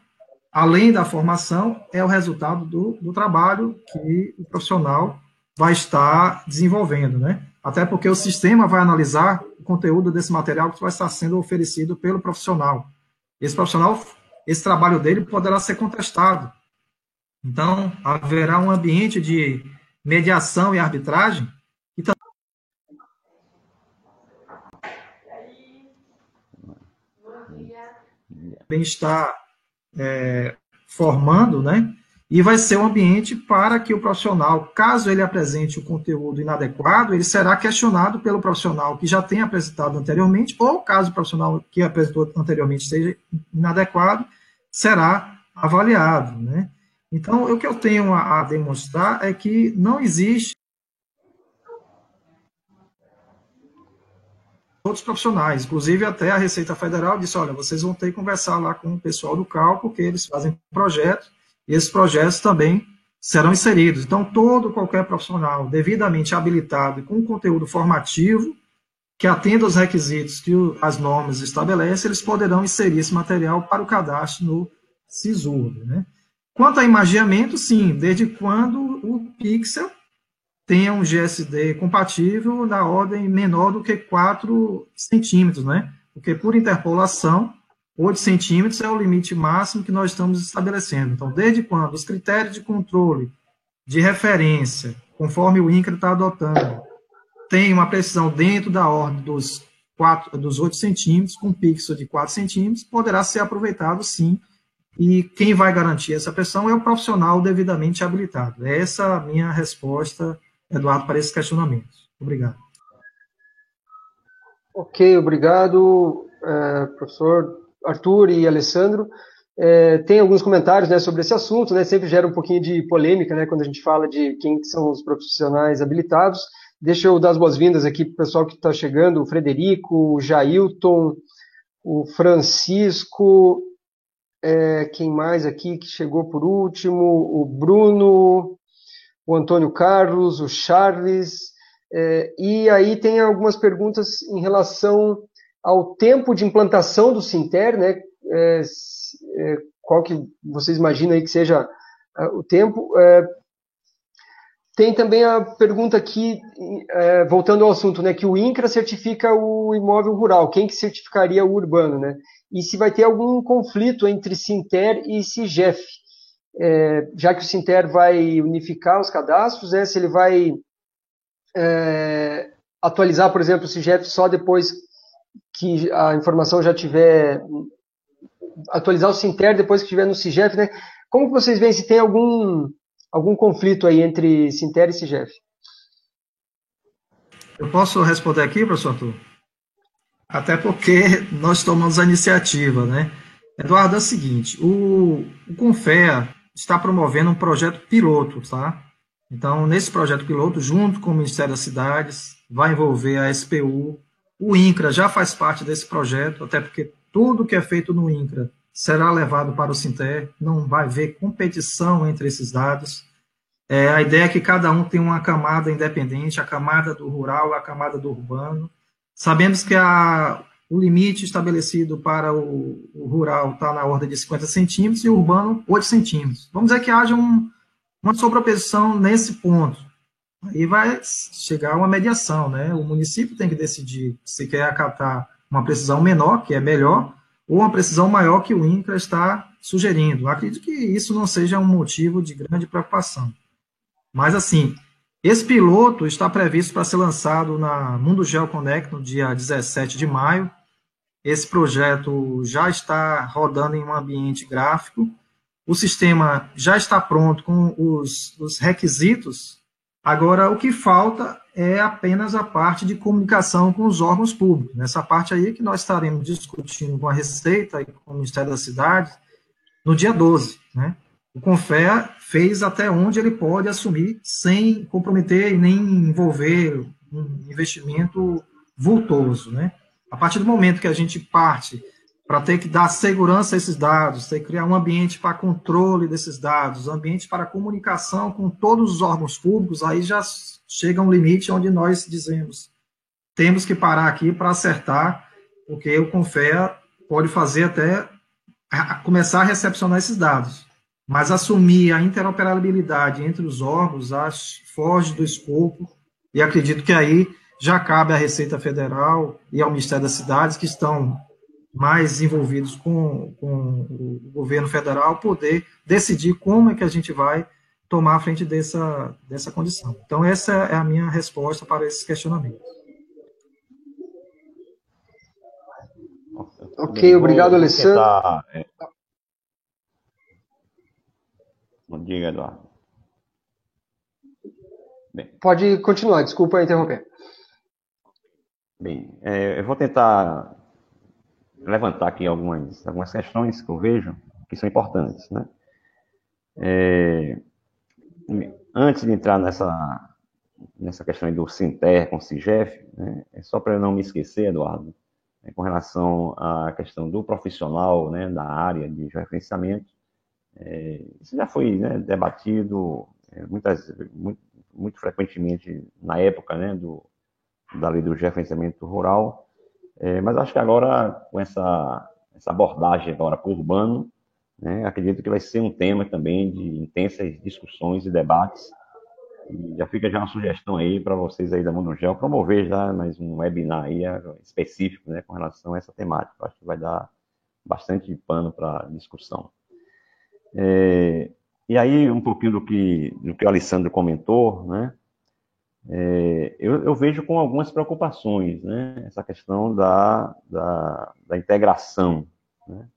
além da formação, é o resultado do trabalho que o profissional vai estar desenvolvendo, né? Até porque o sistema vai analisar o conteúdo desse material que vai estar sendo oferecido pelo profissional. Esse trabalho dele poderá ser contestado. Então, haverá um ambiente de mediação e arbitragem que também está formando, né? E vai ser um ambiente para que o profissional, caso ele apresente o conteúdo inadequado, ele será questionado pelo profissional que já tem apresentado anteriormente, ou caso o profissional que apresentou anteriormente seja inadequado, será avaliado, né? Então, o que eu tenho a demonstrar é que não existe outros profissionais, inclusive até a Receita Federal disse, olha, vocês vão ter que conversar lá com o pessoal do CAL, porque eles fazem projetos, e esses projetos também serão inseridos. Então, qualquer profissional devidamente habilitado e com conteúdo formativo, que atenda aos requisitos que as normas estabelecem, eles poderão inserir esse material para o cadastro no SISURB, né? Quanto a imageamento, sim, desde quando o pixel tenha um GSD compatível na ordem menor do que 4 centímetros, né? Porque por interpolação, 8 centímetros é o limite máximo que nós estamos estabelecendo. Então, desde quando os critérios de controle de referência, conforme o INCRA está adotando, tem uma precisão dentro da ordem dos 8 centímetros, com pixel de 4 centímetros, poderá ser aproveitado sim, e quem vai garantir essa pressão é o profissional devidamente habilitado. Essa é a minha resposta, Eduardo, para esses questionamentos. Obrigado. Ok, obrigado, professor Arthur e Alessandro. Tem alguns comentários, né, sobre esse assunto, né, sempre gera um pouquinho de polêmica, né, quando a gente fala de quem são os profissionais habilitados. Deixa eu dar as boas-vindas aqui para o pessoal que está chegando, o Frederico, o Jailton, o Francisco, quem mais aqui que chegou por último, o Bruno, o Antônio Carlos, o Charles, e aí tem algumas perguntas em relação ao tempo de implantação do Sinter, né? Qual que vocês imaginam aí que seja o tempo? Tem também a pergunta aqui, voltando ao assunto, né, que o INCRA certifica o imóvel rural, quem que certificaria o urbano, né? E se vai ter algum conflito entre Sinter e Sigef, já que o Sinter vai unificar os cadastros, né, se ele vai atualizar, por exemplo, o Sigef só depois que a informação já tiver, atualizar o Sinter depois que estiver no Sigef, né? Como que vocês veem se tem algum conflito aí entre Sinter e Sigef? Eu posso responder aqui, professor Arthur? Até porque nós tomamos a iniciativa, né? Eduardo, é o seguinte, o Confea está promovendo um projeto piloto, tá? Então, nesse projeto piloto, junto com o Ministério das Cidades, vai envolver a SPU, o INCRA já faz parte desse projeto, até porque tudo que é feito no INCRA será levado para o Sinter, não vai haver competição entre esses dados. A ideia é que cada um tem uma camada independente, a camada do rural, a camada do urbano. Sabemos que o limite estabelecido para o rural está na ordem de 50 centímetros e o urbano 8 centímetros. Vamos dizer que haja uma sobreposição nesse ponto. Aí vai chegar uma mediação, né? O município tem que decidir se quer acatar uma precisão menor, que é melhor, ou uma precisão maior que o INCRA está sugerindo. Acredito que isso não seja um motivo de grande preocupação. Mas, assim, esse piloto está previsto para ser lançado na Mundo Geo Connect no dia 17 de maio. Esse projeto já está rodando em um ambiente gráfico. O sistema já está pronto com os requisitos. Agora, o que falta é apenas a parte de comunicação com os órgãos públicos. Nessa parte aí que nós estaremos discutindo com a Receita e com o Ministério da Cidade no dia 12, né? O Confea fez até onde ele pode assumir sem comprometer e nem envolver um investimento vultoso, né? A partir do momento que a gente parte para ter que dar segurança a esses dados, ter que criar um ambiente para controle desses dados, um ambiente para comunicação com todos os órgãos públicos, aí já chega um limite onde nós dizemos, temos que parar aqui para acertar, porque o Confea pode fazer até começar a recepcionar esses dados. Mas assumir a interoperabilidade entre os órgãos foge do escopo, e acredito que aí já cabe à Receita Federal e ao Ministério das Cidades, que estão mais envolvidos com o governo federal, poder decidir como é que a gente vai tomar a frente dessa condição. Então, essa é a minha resposta para esses questionamentos. Ok, obrigado, Alessandro. Bom dia, Eduardo. Bem, pode continuar, desculpa interromper. Bem, eu vou tentar levantar aqui algumas questões que eu vejo que são importantes, né? Antes de entrar nessa questão aí do Sinter com o Sigef, né, só para eu não me esquecer, Eduardo, com relação à questão do profissional, né, da área de georreferenciamento, isso já foi, né, debatido muito frequentemente na época, né, da lei do georreferenciamento rural, mas acho que agora, com essa abordagem agora para o urbano, né, acredito que vai ser um tema também de intensas discussões e debates. E já fica uma sugestão aí para vocês aí da Mundo Geo promover já mais um webinar aí específico, né, com relação a essa temática. Acho que vai dar bastante pano para discussão. E aí, um pouquinho do que o Alessandro comentou, né? Eu vejo com algumas preocupações, né? Essa questão da integração, né?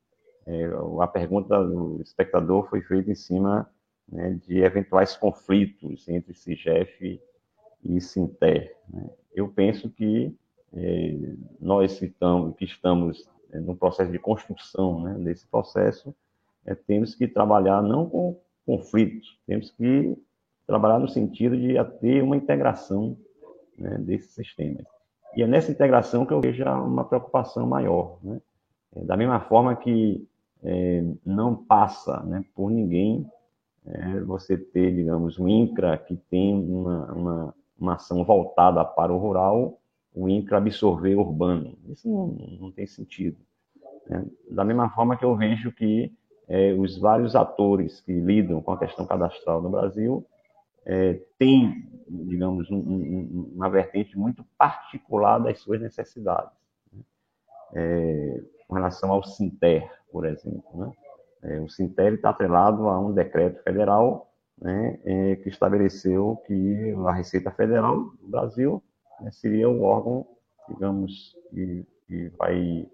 A pergunta do espectador foi feita em cima, né, de eventuais conflitos entre SIGEF e Sinter, né? Eu penso que nós que estamos no processo de construção, né, desse processo, temos que trabalhar não com conflitos, temos que trabalhar no sentido de ter uma integração, né, desses sistemas. E é nessa integração que eu vejo uma preocupação maior, né? Da mesma forma que não passa, né, por ninguém você ter, digamos, um INCRA que tem uma ação voltada para o rural, o INCRA absorver o urbano. Isso não tem sentido, né? Da mesma forma que eu vejo que os vários atores que lidam com a questão cadastral no Brasil têm, digamos, uma vertente muito particular das suas necessidades, né? Com relação ao Sinter, por exemplo, né? O Sinter está atrelado a um decreto federal, né, que estabeleceu que a Receita Federal do Brasil, né, seria o órgão, digamos, que vai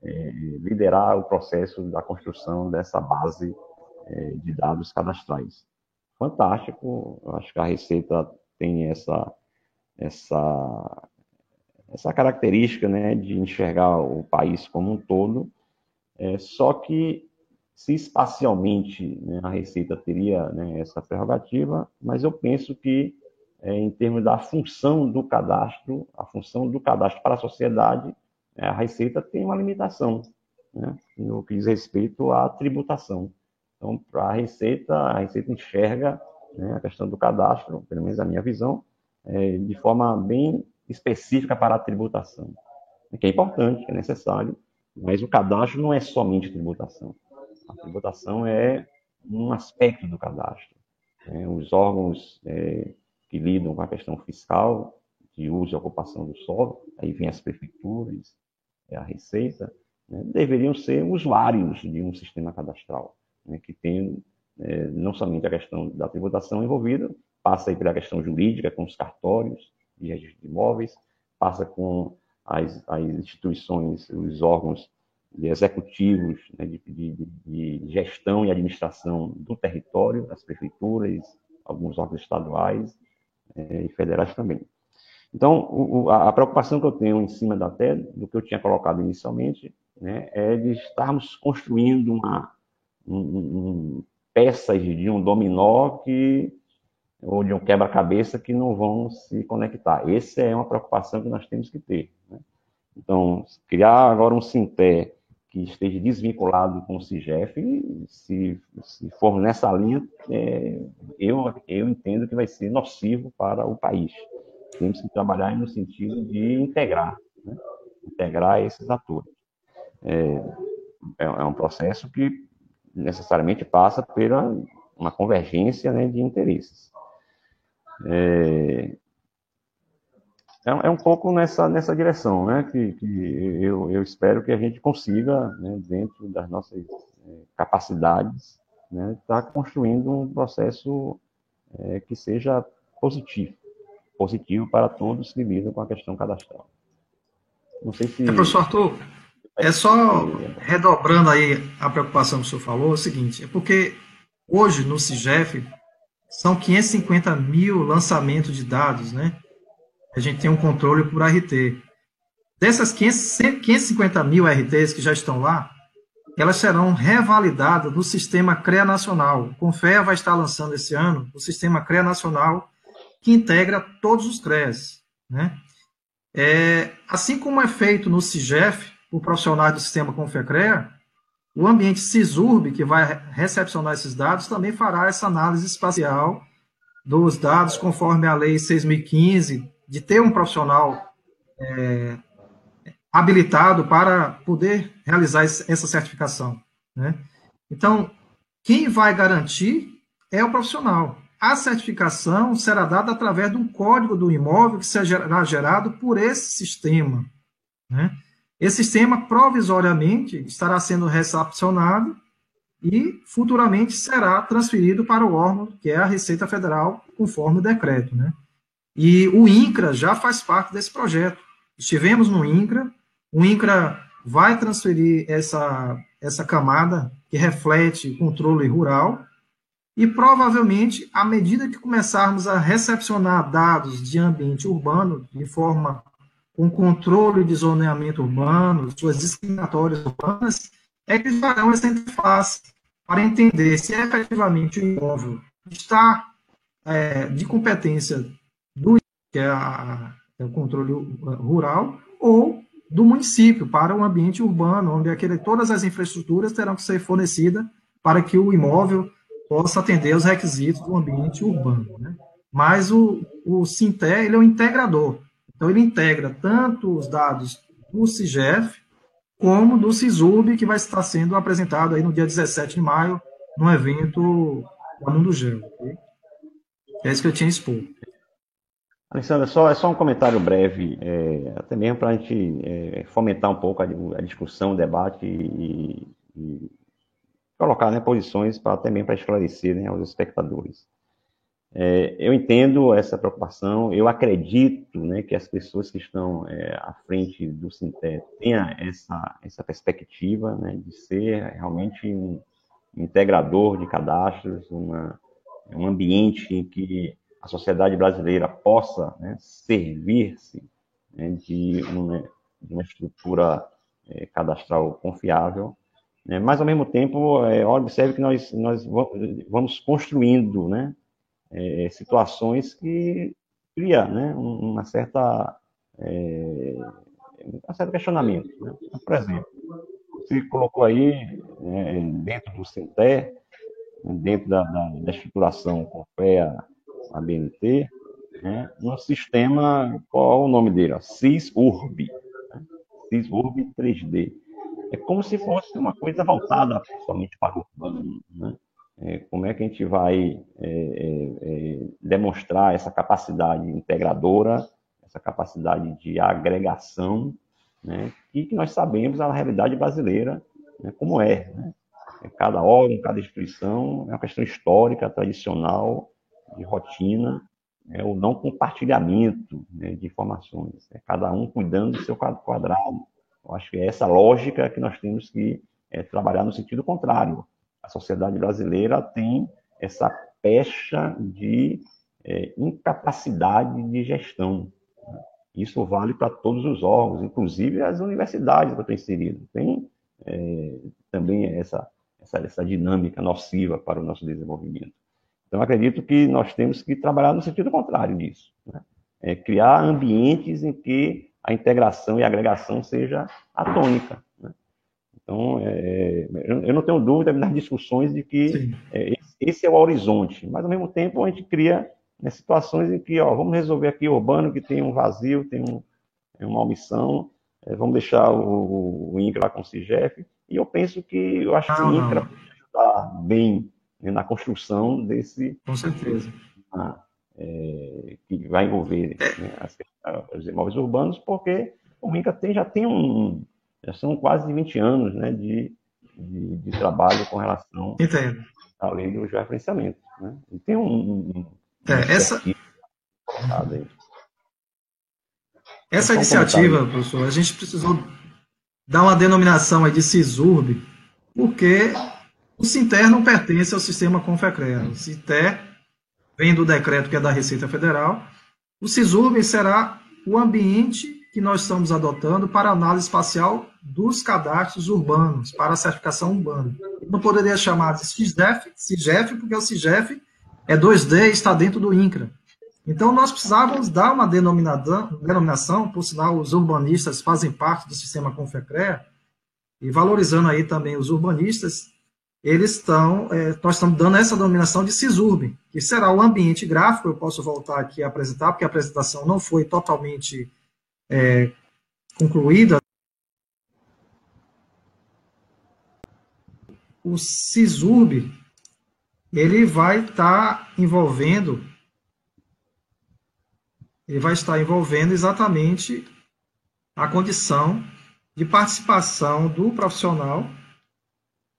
liderar o processo da construção dessa base de dados cadastrais. Fantástico, eu acho que a Receita tem essa característica, né, de enxergar o país como um todo, só que se espacialmente, né, a Receita teria, né, essa prerrogativa, mas eu penso que, em termos da função do cadastro, a função do cadastro para a sociedade, a Receita tem uma limitação, né, no que diz respeito à tributação. Então, para a Receita enxerga, né, a questão do cadastro, pelo menos a minha visão, de forma bem específica para a tributação, que é importante, que é necessário, mas o cadastro não é somente tributação. A tributação é um aspecto do cadastro, né? Os órgãos que lidam com a questão fiscal, de uso e ocupação do solo, aí vem as prefeituras, a Receita, né, deveriam ser usuários de um sistema cadastral, né, que tem não somente a questão da tributação envolvida, passa aí pela questão jurídica, com os cartórios de registro de imóveis, passa com as instituições, os órgãos executivos, né, de gestão e administração do território, as prefeituras, alguns órgãos estaduais e federais também. Então, a preocupação que eu tenho em cima até do que eu tinha colocado inicialmente, né, é de estarmos construindo peças de um dominó ou de um quebra-cabeça que não vão se conectar. Essa é uma preocupação que nós temos que ter, né? Então, criar agora um Sinter que esteja desvinculado com o SIGEF, se formos nessa linha, eu entendo que vai ser nocivo para o país. Temos que trabalhar no sentido de integrar, né? Integrar esses atores. É um processo que necessariamente passa por uma convergência, né, de interesses. É um pouco nessa direção, né, que eu espero que a gente consiga, né, dentro das nossas capacidades, né, estar construindo um processo que seja positivo para todos que lidam com a questão cadastral. Não sei se... Professor Arthur, só redobrando aí a preocupação que o senhor falou, é o seguinte, é porque hoje no SIGEF são 550 mil lançamentos de dados, né? A gente tem um controle por RT. Dessas 550 mil RTs que já estão lá, elas serão revalidadas no sistema CREA Nacional. O CONFEA vai estar lançando esse ano o sistema CREA Nacional, que integra todos os CREAs, né? Assim como é feito no SIGEF, por profissionais do sistema CONFEA-CREA, o ambiente SISURB, que vai recepcionar esses dados, também fará essa análise espacial dos dados conforme a Lei 6.015, de ter um profissional habilitado para poder realizar essa certificação, né? Então, quem vai garantir é o profissional. A certificação será dada através de um código do imóvel que será gerado por esse sistema, né? Esse sistema, provisoriamente, estará sendo recepcionado e futuramente será transferido para o órgão, que é a Receita Federal, conforme o decreto, né? E o INCRA já faz parte desse projeto. Estivemos no INCRA, o INCRA vai transferir essa camada que reflete o controle rural e provavelmente, à medida que começarmos a recepcionar dados de ambiente urbano, de forma com controle de zoneamento urbano, suas discriminatórias urbanas, é que farão essa interface para entender se efetivamente o imóvel está de competência do que é o controle rural, ou do município para o ambiente urbano, onde todas as infraestruturas terão que ser fornecidas para que o imóvel possa atender aos requisitos do ambiente urbano, né? Mas o Sinte, ele é um integrador. Então, ele integra tanto os dados do CIGEF como do SISURB, que vai estar sendo apresentado aí no dia 17 de maio, no evento da Mundo Geo. Okay? É isso que eu tinha exposto. Alessandra, é só um comentário breve, até mesmo para a gente fomentar um pouco a discussão, o debate e colocar, né, posições também para esclarecer, né, aos espectadores. Eu entendo essa preocupação, eu acredito, né, que as pessoas que estão à frente do Sinte tenham essa perspectiva, né, de ser realmente um integrador de cadastros, um ambiente em que a sociedade brasileira possa, né, servir-se, né, de uma estrutura cadastral confiável, né, mas, ao mesmo tempo, observe que nós vamos construindo, né, situações que cria, né, um certo questionamento. Né? Por exemplo, você colocou aí, dentro do Sinte, dentro da estruturação CONFEA, a BNT, né, um sistema, qual é o nome dele? SISURB, né? SISURB 3D. É como se fosse uma coisa voltada somente para o urbano, né? Como é que a gente vai demonstrar essa capacidade integradora, essa capacidade de agregação, né, que nós sabemos a realidade brasileira, né, como é, né? Cada órgão, cada instituição é uma questão histórica, tradicional, de rotina, o não compartilhamento, né, de informações, cada um cuidando do seu quadrado. Eu acho que é essa lógica que nós temos que trabalhar no sentido contrário. A sociedade brasileira tem essa pecha de incapacidade de gestão. Isso vale para todos os órgãos, inclusive as universidades que eu estou inserido. Tem também essa dinâmica nociva para o nosso desenvolvimento. Então, acredito que nós temos que trabalhar no sentido contrário disso, né? Criar ambientes em que a integração e a agregação seja a tônica, né? Então, eu não tenho dúvida nas discussões de que esse é o horizonte, mas, ao mesmo tempo, a gente cria, né, situações em que, vamos resolver aqui o urbano que tem um vazio, tem uma omissão, vamos deixar o INCRA lá com o CIGEF, e eu penso que, eu acho que o INCRA pode ajudar bem, né, na construção desse... Com certeza. Que vai envolver, né, os imóveis urbanos, porque o INCRA já são quase 20 anos, né, de trabalho com relação à lei do georreferenciamento, né? E tem essa iniciativa, professor, a gente precisou dar uma denominação aí de SISURB, porque o Sinte não pertence ao sistema CONFECREA. O Sinte vem do decreto que é da Receita Federal. O SISURB será o ambiente que nós estamos adotando para análise espacial dos cadastros urbanos, para a certificação urbana. Não poderia chamar de CIGEF, porque o CIGEF é 2D e está dentro do INCRA. Então, nós precisávamos dar uma denominação, por sinal, os urbanistas fazem parte do sistema CONFECREA, e valorizando aí também os urbanistas, nós estamos dando essa denominação de SISURB, que será o ambiente gráfico. Eu posso voltar aqui a apresentar, porque a apresentação não foi totalmente concluída. O SISURB, ele vai estar envolvendo exatamente a condição de participação do profissional,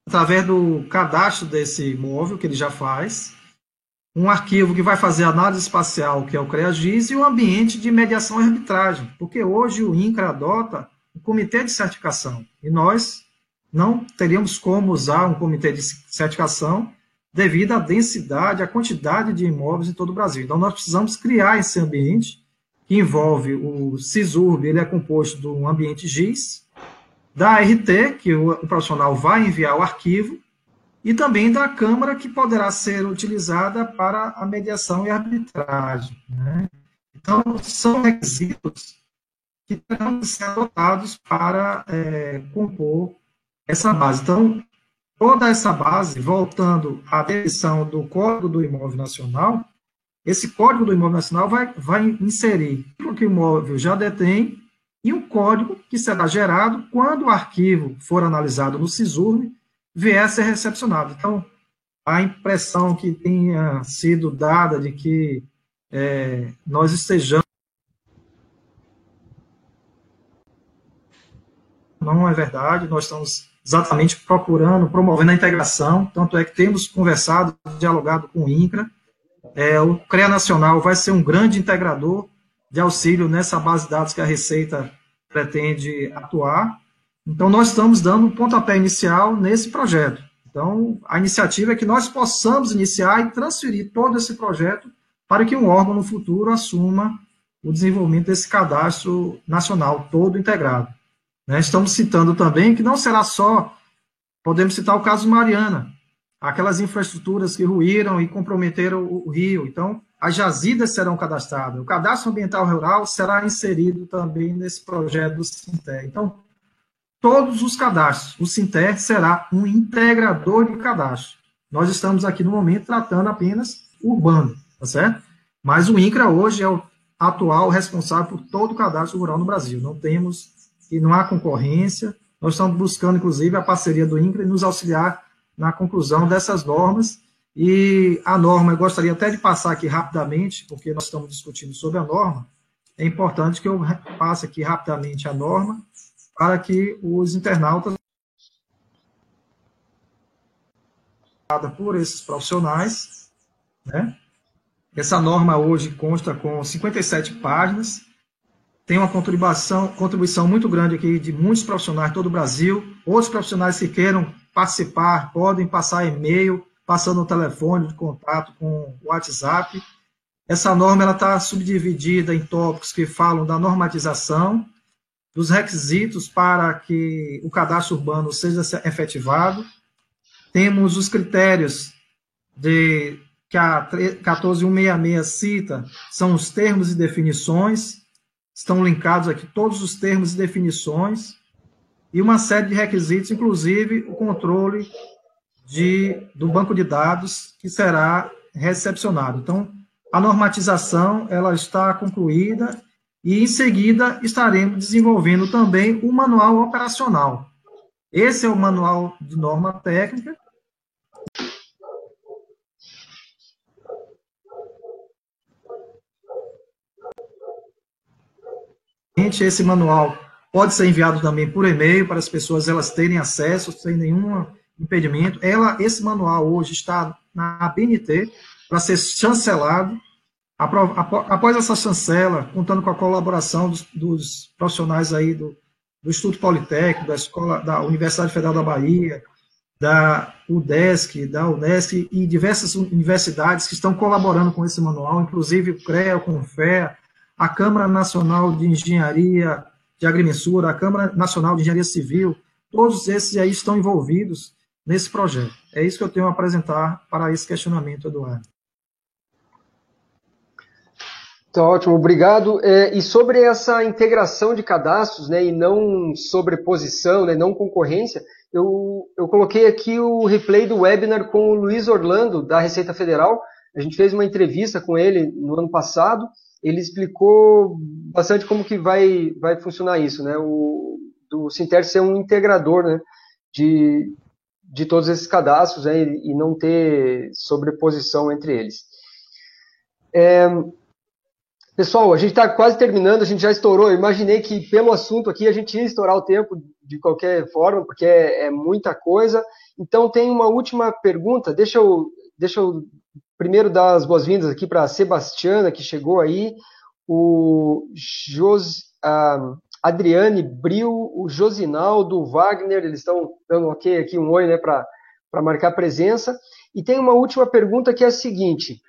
através do cadastro desse imóvel que ele já faz, um arquivo que vai fazer análise espacial, que é o CREAGIS, e o ambiente de mediação e arbitragem, porque hoje o INCRA adota o comitê de certificação, e nós não teríamos como usar um comitê de certificação devido à densidade, à quantidade de imóveis em todo o Brasil. Então, nós precisamos criar esse ambiente, que envolve o CISURB, ele é composto de um ambiente GIS, da RT, que o profissional vai enviar o arquivo, e também da Câmara, que poderá ser utilizada para a mediação e arbitragem. Né? Então, são requisitos que terão que ser adotados para compor essa base. Então, toda essa base, voltando à definição do Código do Imóvel Nacional, esse Código do Imóvel Nacional vai inserir o que o imóvel já detém e um código que será gerado quando o arquivo for analisado no CISURB vier a ser recepcionado. Então, a impressão que tenha sido dada de que nós estejamos não é verdade, nós estamos exatamente procurando, promovendo a integração, tanto é que temos conversado, dialogado com o INCRA, o CREA Nacional vai ser um grande integrador de auxílio nessa base de dados que a Receita pretende atuar. Então, nós estamos dando um pontapé inicial nesse projeto. Então, a iniciativa é que nós possamos iniciar e transferir todo esse projeto para que um órgão no futuro assuma o desenvolvimento desse cadastro nacional todo integrado. Né? Estamos citando também que não será só, podemos citar o caso de Mariana, aquelas infraestruturas que ruíram e comprometeram o rio. Então, as jazidas serão cadastradas. O cadastro ambiental rural será inserido também nesse projeto do Sinter. Então, todos os cadastros. O Sinter será um integrador de cadastro. Nós estamos aqui, no momento, tratando apenas urbano, tá certo? Mas o INCRA hoje é o atual responsável por todo o cadastro rural no Brasil. Não há concorrência. Nós estamos buscando, inclusive, a parceria do INCRA e nos auxiliar na conclusão dessas normas. E a norma, eu gostaria até de passar aqui rapidamente, porque nós estamos discutindo sobre a norma. É importante que eu passe aqui rapidamente a norma, para que os internautas por esses profissionais, né? Essa norma hoje consta com 57 páginas, tem uma contribuição muito grande aqui de muitos profissionais de todo o Brasil. Outros profissionais que queiram participar podem passar e-mail, passando o telefone de contato com o WhatsApp. Essa norma está subdividida em tópicos que falam da normatização, dos requisitos para que o cadastro urbano seja efetivado. Temos os critérios que a 14166 cita, são os termos e definições, estão linkados aqui todos os termos e definições, e uma série de requisitos, inclusive o controle do banco de dados que será recepcionado. Então, a normatização ela está concluída e, em seguida, estaremos desenvolvendo também o manual operacional. Esse é o manual de norma técnica. Esse manual pode ser enviado também por e-mail para as pessoas elas terem acesso sem nenhum impedimento. Esse manual hoje está na ABNT para ser chancelado. Após essa chancela, contando com a colaboração dos profissionais aí do Instituto Politécnico, da Universidade Federal da Bahia, da UDESC, da Unesc e diversas universidades que estão colaborando com esse manual, inclusive o CREA, o CONFEA, a Câmara Nacional de Engenharia de Agrimensura, a Câmara Nacional de Engenharia Civil, todos esses aí estão envolvidos nesse projeto. É isso que eu tenho a apresentar para esse questionamento, Eduardo. Tá ótimo, obrigado. E sobre essa integração de cadastros, né, e não sobreposição, né, não concorrência, eu coloquei aqui o replay do webinar com o Luiz Orlando, da Receita Federal. A gente fez uma entrevista com ele no ano passado. Ele explicou bastante como que vai funcionar isso, né, do Sinter ser um integrador, né, de todos esses cadastros, né, e não ter sobreposição entre eles. Pessoal, a gente está quase terminando, a gente já estourou. Eu imaginei que pelo assunto aqui a gente ia estourar o tempo de qualquer forma, porque é muita coisa. Então tem uma última pergunta. Deixa eu primeiro dar as boas-vindas aqui para a Sebastiana, que chegou aí, o a Adriane Bril, o Josinaldo, o Wagner, eles estão dando um ok aqui, um oi, né, para marcar presença. E tem uma última pergunta que é a seguinte: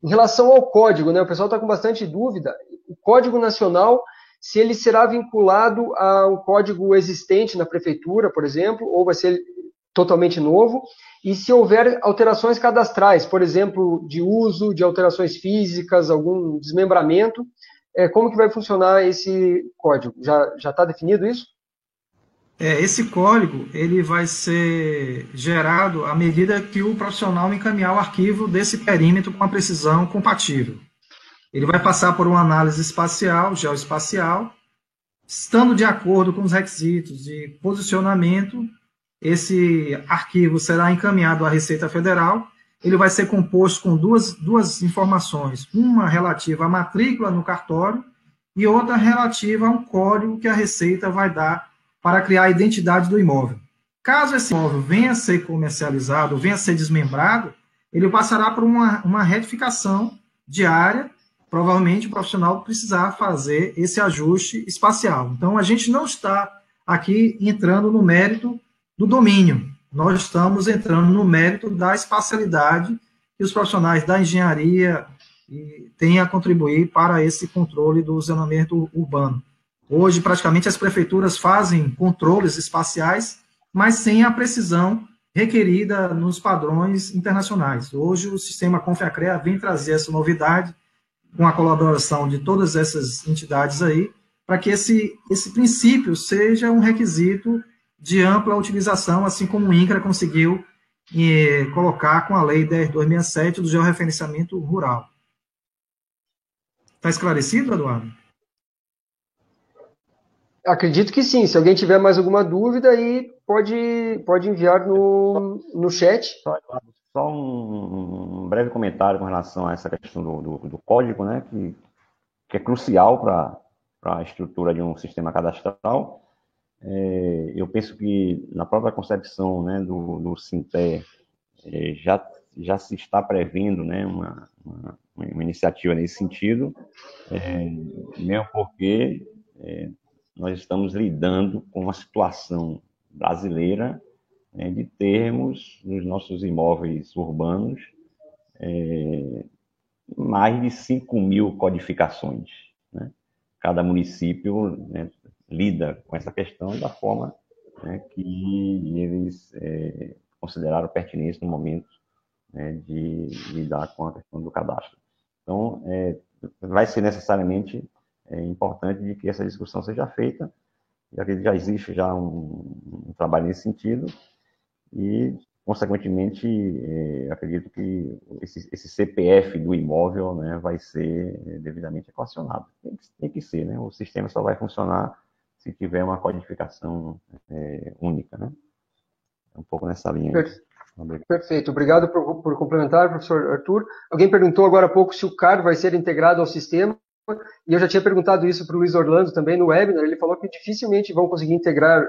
em relação ao código, né, o pessoal está com bastante dúvida. O Código Nacional, se ele será vinculado a um código existente na prefeitura, por exemplo, ou vai ser totalmente novo, e se houver alterações cadastrais, por exemplo, de uso, de alterações físicas, algum desmembramento, como que vai funcionar esse código? Já está definido isso? Esse código ele vai ser gerado à medida que o profissional encaminhar o arquivo desse perímetro com a precisão compatível. Ele vai passar por uma análise espacial, geoespacial, estando de acordo com os requisitos de posicionamento, esse arquivo será encaminhado à Receita Federal. Ele vai ser composto com duas informações, uma relativa à matrícula no cartório e outra relativa a um código que a Receita vai dar para criar a identidade do imóvel. Caso esse imóvel venha a ser comercializado, venha a ser desmembrado, ele passará por uma retificação diária. Provavelmente o profissional precisar fazer esse ajuste espacial. Então, a gente não está aqui entrando no mérito do domínio, nós estamos entrando no mérito da espacialidade que os profissionais da engenharia têm a contribuir para esse controle do zoneamento urbano. Hoje, praticamente, as prefeituras fazem controles espaciais, mas sem a precisão requerida nos padrões internacionais. Hoje, o sistema Confeacrea vem trazer essa novidade, com a colaboração de todas essas entidades aí, para que esse princípio seja um requisito de ampla utilização, assim como o INCRA conseguiu colocar com a Lei 10.267 do georreferenciamento rural. Está esclarecido, Eduardo? Acredito que sim. Se alguém tiver mais alguma dúvida, aí pode enviar no chat. Só um breve comentário com relação a essa questão do código, né, que é crucial para a estrutura de um sistema cadastral. Eu penso que na própria concepção, né, do SINTE já se está prevendo, né, uma iniciativa nesse sentido, mesmo porque nós estamos lidando com uma situação brasileira, né, de termos nos nossos imóveis urbanos mais de 5.000 codificações, né? Cada município, né, lida com essa questão da forma, né, que eles consideraram pertinente no momento, né, de lidar com a questão do cadastro. Então, vai ser necessariamente importante de que essa discussão seja feita, já que já existe um trabalho nesse sentido, e, consequentemente, acredito que esse CPF do imóvel, né, vai ser devidamente equacionado. Tem que ser, né? O sistema só vai funcionar se tiver uma codificação única, né? É um pouco nessa linha aí. Perfeito. Obrigado por complementar, professor Arthur. Alguém perguntou agora há pouco se o CAR vai ser integrado ao sistema, e eu já tinha perguntado isso para o Luiz Orlando também no webinar. Ele falou que dificilmente vão conseguir integrar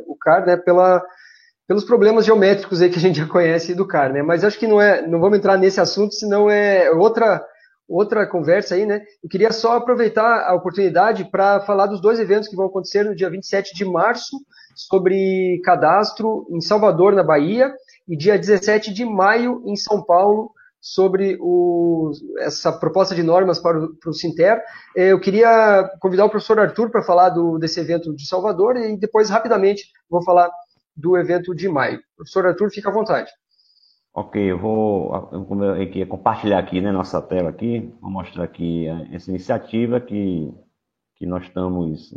o CAR, né, pelos problemas geométricos aí que a gente já conhece do CAR, né? Mas acho que não vamos entrar nesse assunto, senão é outra conversa aí, né? Eu queria só aproveitar a oportunidade para falar dos dois eventos que vão acontecer no dia 27 de março, sobre cadastro em Salvador, na Bahia, e dia 17 de maio em São Paulo, sobre essa proposta de normas para o Sinter. Eu queria convidar o professor Arthur para falar desse evento de Salvador, e depois, rapidamente, vou falar do evento de maio. Professor Arthur, fica à vontade. Ok, eu vou aqui, compartilhar aqui, né, nossa tela aqui, vou mostrar aqui essa iniciativa que nós estamos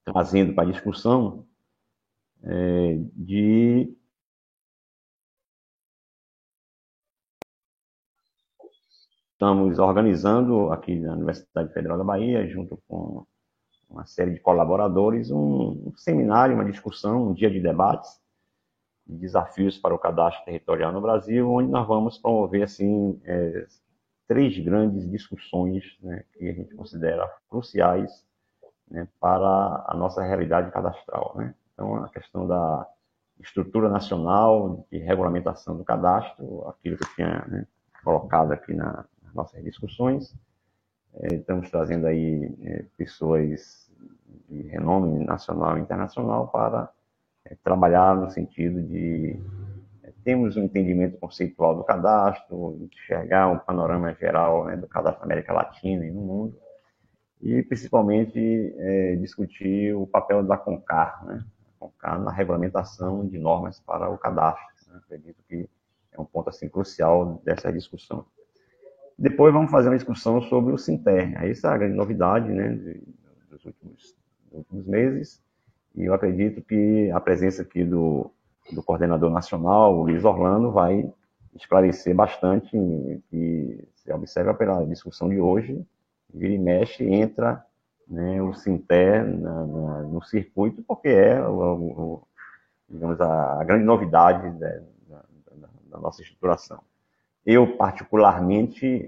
trazendo para a discussão Estamos organizando aqui na Universidade Federal da Bahia, junto com uma série de colaboradores, um seminário, uma discussão, um dia de debates, de desafios para o cadastro territorial no Brasil, onde nós vamos promover assim, três grandes discussões, né, que a gente considera cruciais, né, para a nossa realidade cadastral, né? Então, a questão da estrutura nacional de regulamentação do cadastro, aquilo que eu tinha, né, colocado aqui nas nossas discussões. Estamos trazendo aí pessoas de renome nacional e internacional para trabalhar no sentido de termos um entendimento conceitual do cadastro, enxergar um panorama geral, né, do cadastro na América Latina e no mundo, e principalmente discutir o papel da CONCAR, né, na regulamentação de normas para o cadastro, né? Acredito que é um ponto assim crucial dessa discussão. Depois vamos fazer uma discussão sobre o Sinter. Essa é a grande novidade, né, dos últimos meses, e eu acredito que a presença aqui do coordenador nacional, o Luiz Orlando, vai esclarecer bastante, que se observa pela discussão de hoje, vira e mexe, entra, né, o Sinter no circuito, porque é digamos, a grande novidade da nossa estruturação. Eu, particularmente,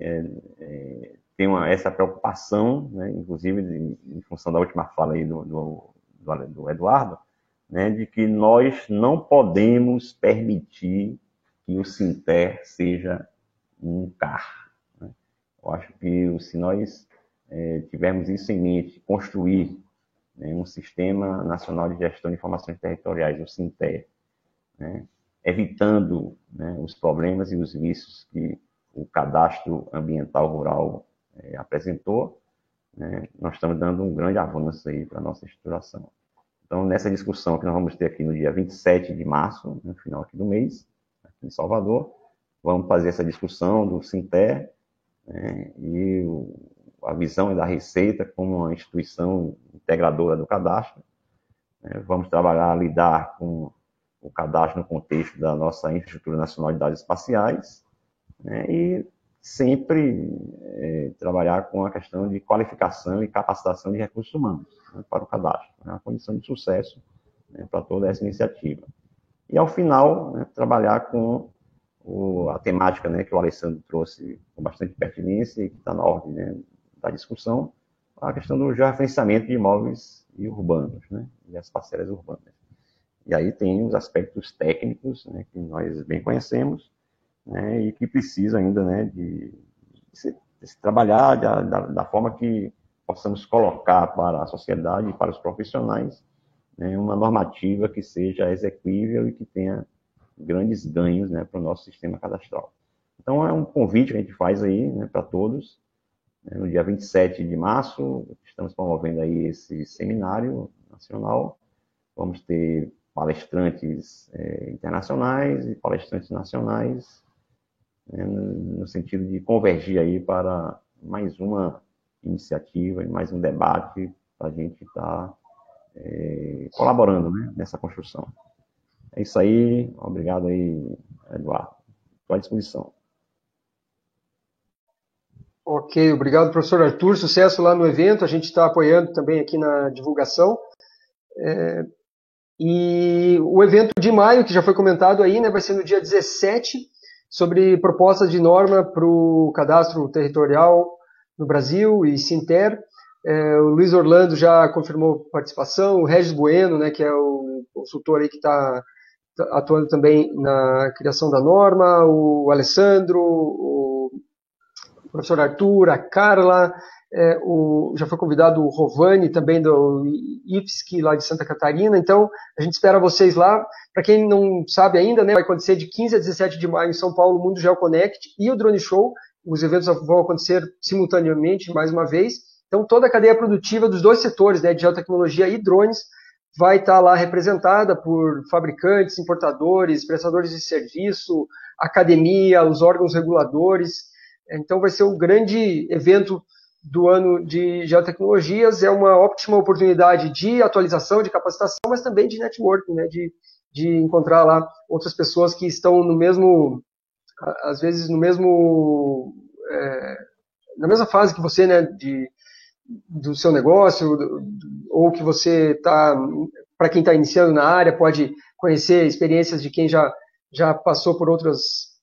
tenho essa preocupação, né, inclusive em função da última fala aí do Eduardo, né, de que nós não podemos permitir que o Sinter seja um CAR. Né? Eu acho que se nós tivermos isso em mente, construir, né, um Sistema Nacional de Gestão de Informações Territoriais, o SINTER, né, evitando, né, os problemas e os vícios que o cadastro ambiental rural apresentou, né, nós estamos dando um grande avanço aí para a nossa estruturação. Então, nessa discussão que nós vamos ter aqui no dia 27 de março, no final aqui do mês, aqui em Salvador, vamos fazer essa discussão do SINTER, né, e a visão da Receita como uma instituição integradora do cadastro. Vamos trabalhar, lidar com o cadastro no contexto da nossa infraestrutura nacional de dados espaciais, né, e sempre trabalhar com a questão de qualificação e capacitação de recursos humanos, né, para o cadastro. É uma condição de sucesso, né, para toda essa iniciativa. E, ao final, né, trabalhar com a temática, né, que o Alessandro trouxe com bastante pertinência e que está na ordem, né, da discussão, a questão do georreferenciamento de imóveis e urbanos, né, e as parcelas urbanas. E aí tem os aspectos técnicos, né, que nós bem conhecemos, né, e que precisa ainda, né, de se trabalhar da forma que possamos colocar para a sociedade e para os profissionais, né, uma normativa que seja execuível e que tenha grandes ganhos, né, para o nosso sistema cadastral. Então é um convite que a gente faz aí, né, para todos. No dia 27 de março, estamos promovendo aí esse seminário nacional. Vamos ter palestrantes internacionais e palestrantes nacionais, né, no sentido de convergir aí para mais uma iniciativa e mais um debate para a gente estar colaborando, né, nessa construção. É isso aí. Obrigado aí, Eduardo. Estou à disposição. Ok, obrigado, professor Arthur. Sucesso lá no evento. A gente está apoiando também aqui na divulgação. E o evento de maio, que já foi comentado aí, né, vai ser no dia 17, sobre propostas de norma para o cadastro territorial no Brasil e Sinter. O Luiz Orlando já confirmou participação, o Regis Bueno, né, que é o consultor aí que está atuando também na criação da norma, o Alessandro, o professor Arthur, a Carla, já foi convidado o Rovani, também do IFSC, lá de Santa Catarina. Então, a gente espera vocês lá. Para quem não sabe ainda, né, vai acontecer de 15 a 17 de maio em São Paulo, o Mundo GeoConnect e o Drone Show. Os eventos vão acontecer simultaneamente, mais uma vez. Então, toda a cadeia produtiva dos dois setores, né, de geotecnologia e drones, vai estar lá representada por fabricantes, importadores, prestadores de serviço, academia, os órgãos reguladores. Então, vai ser um grande evento do ano de geotecnologias. É uma ótima oportunidade de atualização, de capacitação, mas também de networking, né? De encontrar lá outras pessoas que estão no mesmo, às vezes no mesmo, na mesma fase que você, né? Do seu negócio, ou que você está, para quem está iniciando na área, pode conhecer experiências de quem já passou por outras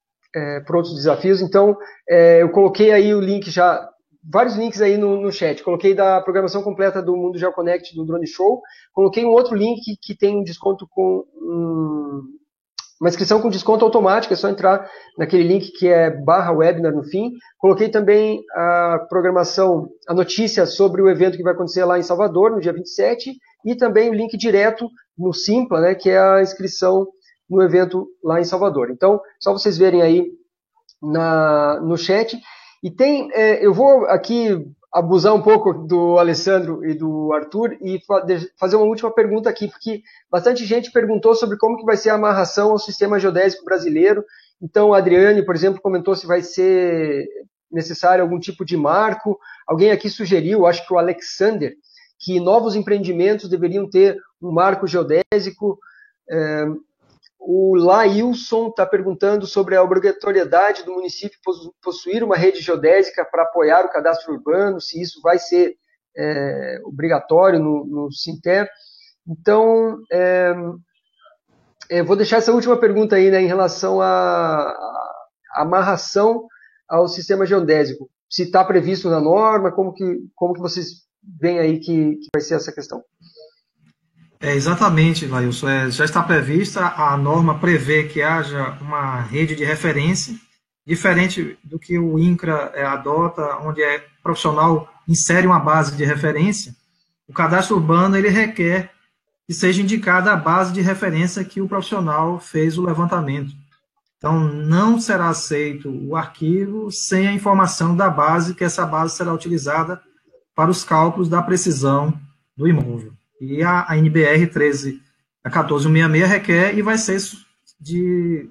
por outros desafios. Então, eu coloquei aí o link já, vários links aí no chat. Coloquei da programação completa do Mundo GeoConnect do Drone Show. Coloquei um outro link que tem um desconto com uma inscrição com desconto automático, é só entrar naquele link que é /webinar no fim. Coloquei também a programação, a notícia sobre o evento que vai acontecer lá em Salvador, no dia 27, e também o link direto no Simpla, né, que é a inscrição no evento lá em Salvador. Então, só vocês verem aí no chat. E tem, eu vou aqui abusar um pouco do Alessandro e do Arthur e fazer uma última pergunta aqui, porque bastante gente perguntou sobre como que vai ser a amarração ao sistema geodésico brasileiro. Então, a Adriane, por exemplo, comentou se vai ser necessário algum tipo de marco. Alguém aqui sugeriu, acho que o Alexander, que novos empreendimentos deveriam ter um marco geodésico. O Lailson está perguntando sobre a obrigatoriedade do município possuir uma rede geodésica para apoiar o cadastro urbano, se isso vai ser obrigatório no Sinter. Então, vou deixar essa última pergunta aí, né, em relação à amarração ao sistema geodésico. Se está previsto na norma, como que vocês veem aí que vai ser essa questão? Exatamente, Lailson. Já está prevista, a norma prevê que haja uma rede de referência, diferente do que o INCRA adota, onde profissional insere uma base de referência. O cadastro urbano ele requer que seja indicada a base de referência que o profissional fez o levantamento. Então, não será aceito o arquivo sem a informação da base, que essa base será utilizada para os cálculos da precisão do imóvel. E a NBR 14166 requer e vai ser de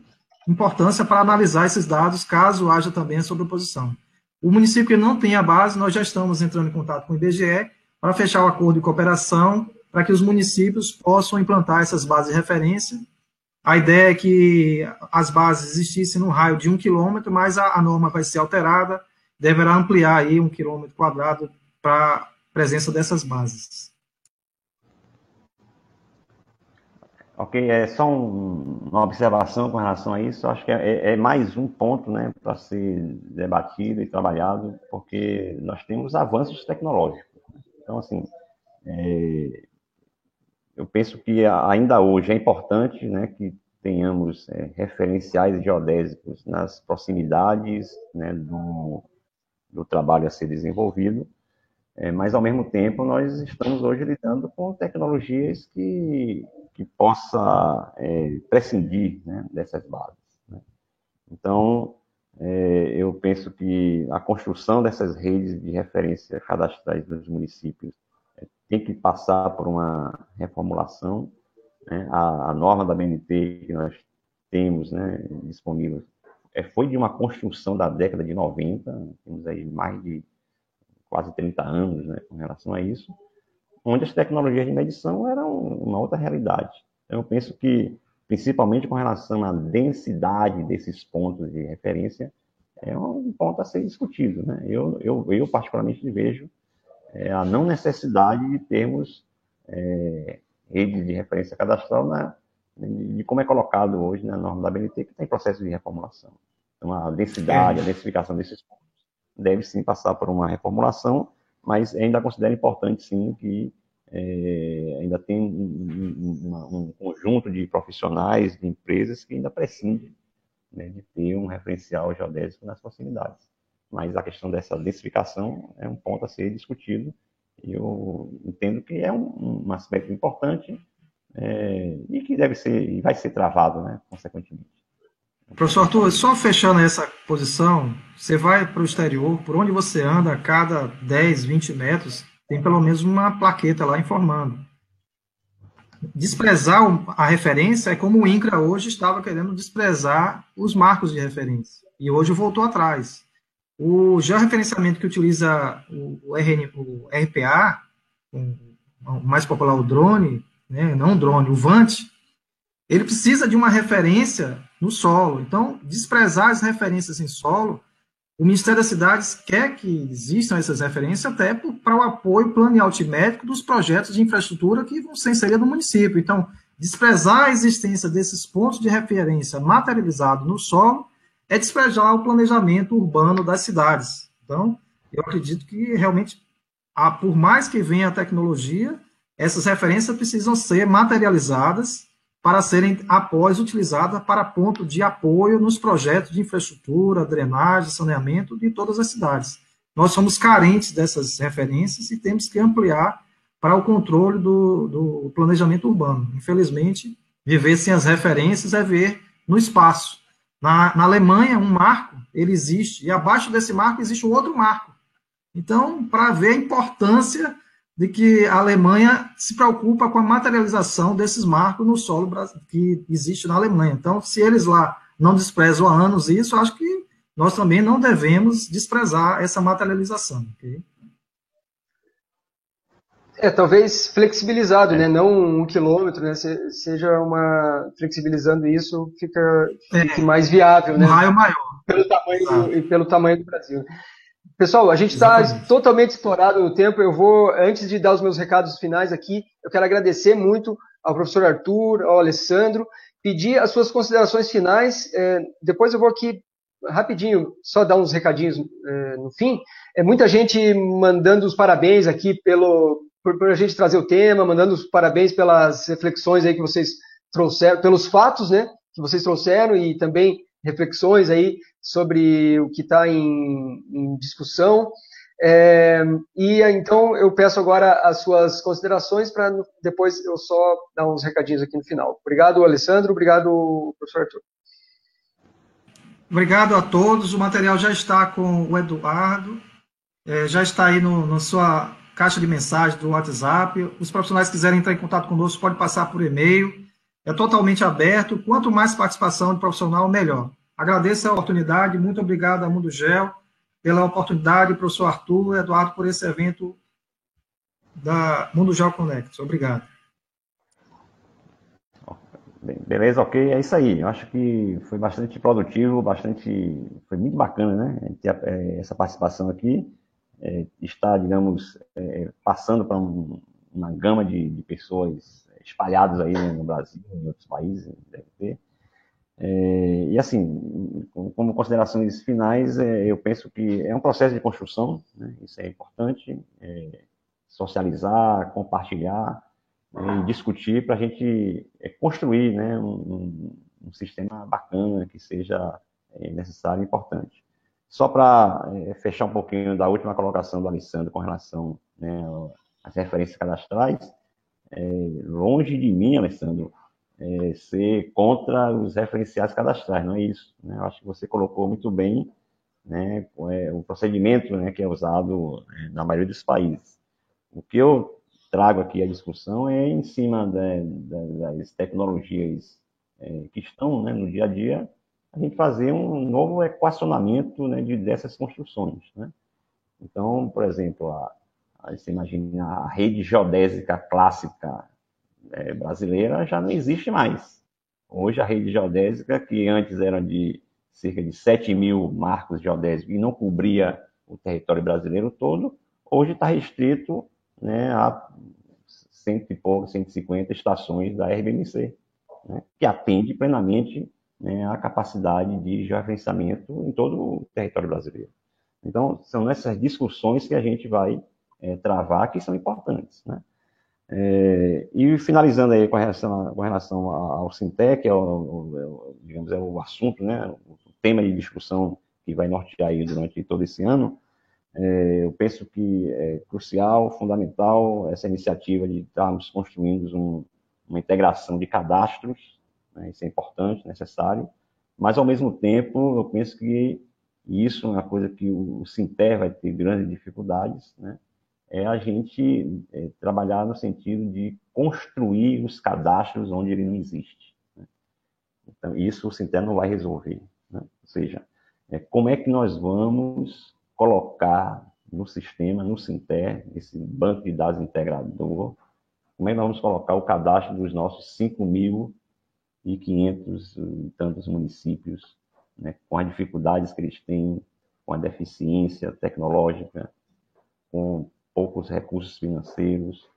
importância para analisar esses dados, caso haja também a sobreposição. O município que não tem a base, nós já estamos entrando em contato com o IBGE para fechar o acordo de cooperação para que os municípios possam implantar essas bases de referência. A ideia é que as bases existissem no raio de 1 km, mas a norma vai ser alterada, deverá ampliar aí 1 km² para a presença dessas bases. Ok, só uma observação com relação a isso. Acho que é mais um ponto, né, para ser debatido e trabalhado, porque nós temos avanços tecnológicos. Então, assim, eu penso que ainda hoje é importante, né, que tenhamos referenciais geodésicos nas proximidades, né, do trabalho a ser desenvolvido, mas, ao mesmo tempo, nós estamos hoje lidando com tecnologias que possa prescindir, né, dessas bases, né? Então, eu penso que a construção dessas redes de referência cadastrais dos municípios tem que passar por uma reformulação, né? A norma da BNT que nós temos, né, disponível foi de uma construção da década de 90, temos aí mais de quase 30 anos, né, com relação a isso, onde as tecnologias de medição eram uma outra realidade. Então, eu penso que, principalmente com relação à densidade desses pontos de referência, é um ponto a ser discutido, né? Eu particularmente vejo a não necessidade de termos redes de referência cadastral de como é colocado hoje na norma da BNT, que está em processo de reformulação. Então, a densidade, a densificação desses pontos deve sim passar por uma reformulação, mas ainda considero importante sim que ainda tem um conjunto de profissionais, de empresas que ainda prescindem, né, de ter um referencial geodésico nas proximidades. Mas a questão dessa densificação é um ponto a ser discutido e eu entendo que é um aspecto importante e que deve ser e vai ser travado, né, consequentemente. Professor Arthur, só fechando essa posição, você vai para o exterior, por onde você anda, a cada 10, 20 metros, tem pelo menos uma plaqueta lá informando. Desprezar a referência é como o INCRA hoje estava querendo desprezar os marcos de referência. E hoje voltou atrás. O georreferenciamento que utiliza o RPA, o mais popular, o drone, né, não o drone, o VANT, ele precisa de uma referência no solo. Então, desprezar as referências em solo, o Ministério das Cidades quer que existam essas referências até para o apoio plano e altimétrico dos projetos de infraestrutura que vão ser inseridos no município. Então, desprezar a existência desses pontos de referência materializados no solo é desprezar o planejamento urbano das cidades. Então, eu acredito que realmente, por mais que venha a tecnologia, essas referências precisam ser materializadas para serem, após, utilizadas para ponto de apoio nos projetos de infraestrutura, drenagem, saneamento de todas as cidades. Nós somos carentes dessas referências e temos que ampliar para o controle do planejamento urbano. Infelizmente, viver sem as referências é ver no espaço. Na Alemanha, um marco, ele existe, e abaixo desse marco existe um outro marco. Então, para ver a importância de que a Alemanha se preocupa com a materialização desses marcos no solo que existe na Alemanha. Então, se eles lá não desprezam há anos isso, acho que nós também não devemos desprezar essa materialização. Okay? Talvez flexibilizado, né? Não 1 quilômetro, né? Seja flexibilizando isso, fique mais viável, né? Um raio maior. Pelo tamanho do Brasil. Pessoal, a gente está totalmente explorado no tempo. Eu vou, antes de dar os meus recados finais aqui, eu quero agradecer muito ao professor Arthur, ao Alessandro, pedir as suas considerações finais. Depois eu vou aqui rapidinho só dar uns recadinhos no fim. Muita gente mandando os parabéns aqui por a gente trazer o tema, mandando os parabéns pelas reflexões aí que vocês trouxeram, pelos fatos, né, que vocês trouxeram e também reflexões aí sobre o que está em discussão. Então eu peço agora as suas considerações para depois eu só dar uns recadinhos aqui no final. Obrigado, Alessandro. Obrigado, professor Arthur. Obrigado a todos. O material já está com o Eduardo, já está aí na sua caixa de mensagem do WhatsApp. Os profissionais que quiserem entrar em contato conosco podem passar por e-mail. É totalmente aberto. Quanto mais participação de profissional, melhor. Agradeço a oportunidade. Muito obrigado a Mundo Gel pela oportunidade, professor Arthur e Eduardo, por esse evento da Mundo Gel Connect. Obrigado. Beleza, ok, é isso aí. Eu acho que foi bastante produtivo, foi muito bacana, né? Essa participação aqui está, digamos, passando para uma gama de pessoas espalhadas aí, né, no Brasil, em outros países, deve ter. E assim, como considerações finais, eu penso que é um processo de construção, né? Isso é importante, socializar, compartilhar, e discutir para a gente construir, né, um sistema bacana que seja necessário e importante. Só para fechar um pouquinho da última colocação do Alessandro com relação, né, às referências cadastrais, longe de mim, Alessandro, ser contra os referenciais cadastrais, não é isso, né? Eu acho que você colocou muito bem, né, o procedimento, né, que é usado na maioria dos países. O que eu trago aqui a discussão em cima das tecnologias que estão, né, no dia a dia, a gente fazer um novo equacionamento, né, dessas construções, né? Então, por exemplo, você imagina a rede geodésica clássica brasileira já não existe mais. Hoje a rede geodésica, que antes era de cerca de 7.000 marcos geodésicos e não cobria o território brasileiro todo, hoje está restrito, né, a 150 estações da RBMC, né, que atende plenamente, né, a capacidade de georreferenciamento em todo o território brasileiro. Então, são essas discussões que a gente vai travar, que são importantes, né? E finalizando aí com relação ao Sintec, digamos, é o assunto, né, o tema de discussão que vai nortear aí durante todo esse ano. Eu penso que é crucial, fundamental, essa iniciativa de estarmos construindo uma integração de cadastros, né, isso é importante, necessário, mas, ao mesmo tempo, eu penso que isso é uma coisa que o Sinter vai ter grandes dificuldades, né, é a gente trabalhar no sentido de construir os cadastros onde ele não existe, né? Então, isso o Sinter não vai resolver, né? Ou seja, como é que nós vamos colocar no sistema, no Sinter, esse banco de dados integrador, como é que nós vamos colocar o cadastro dos nossos 5.500 e tantos municípios, né, com as dificuldades que eles têm, com a deficiência tecnológica, com poucos recursos financeiros,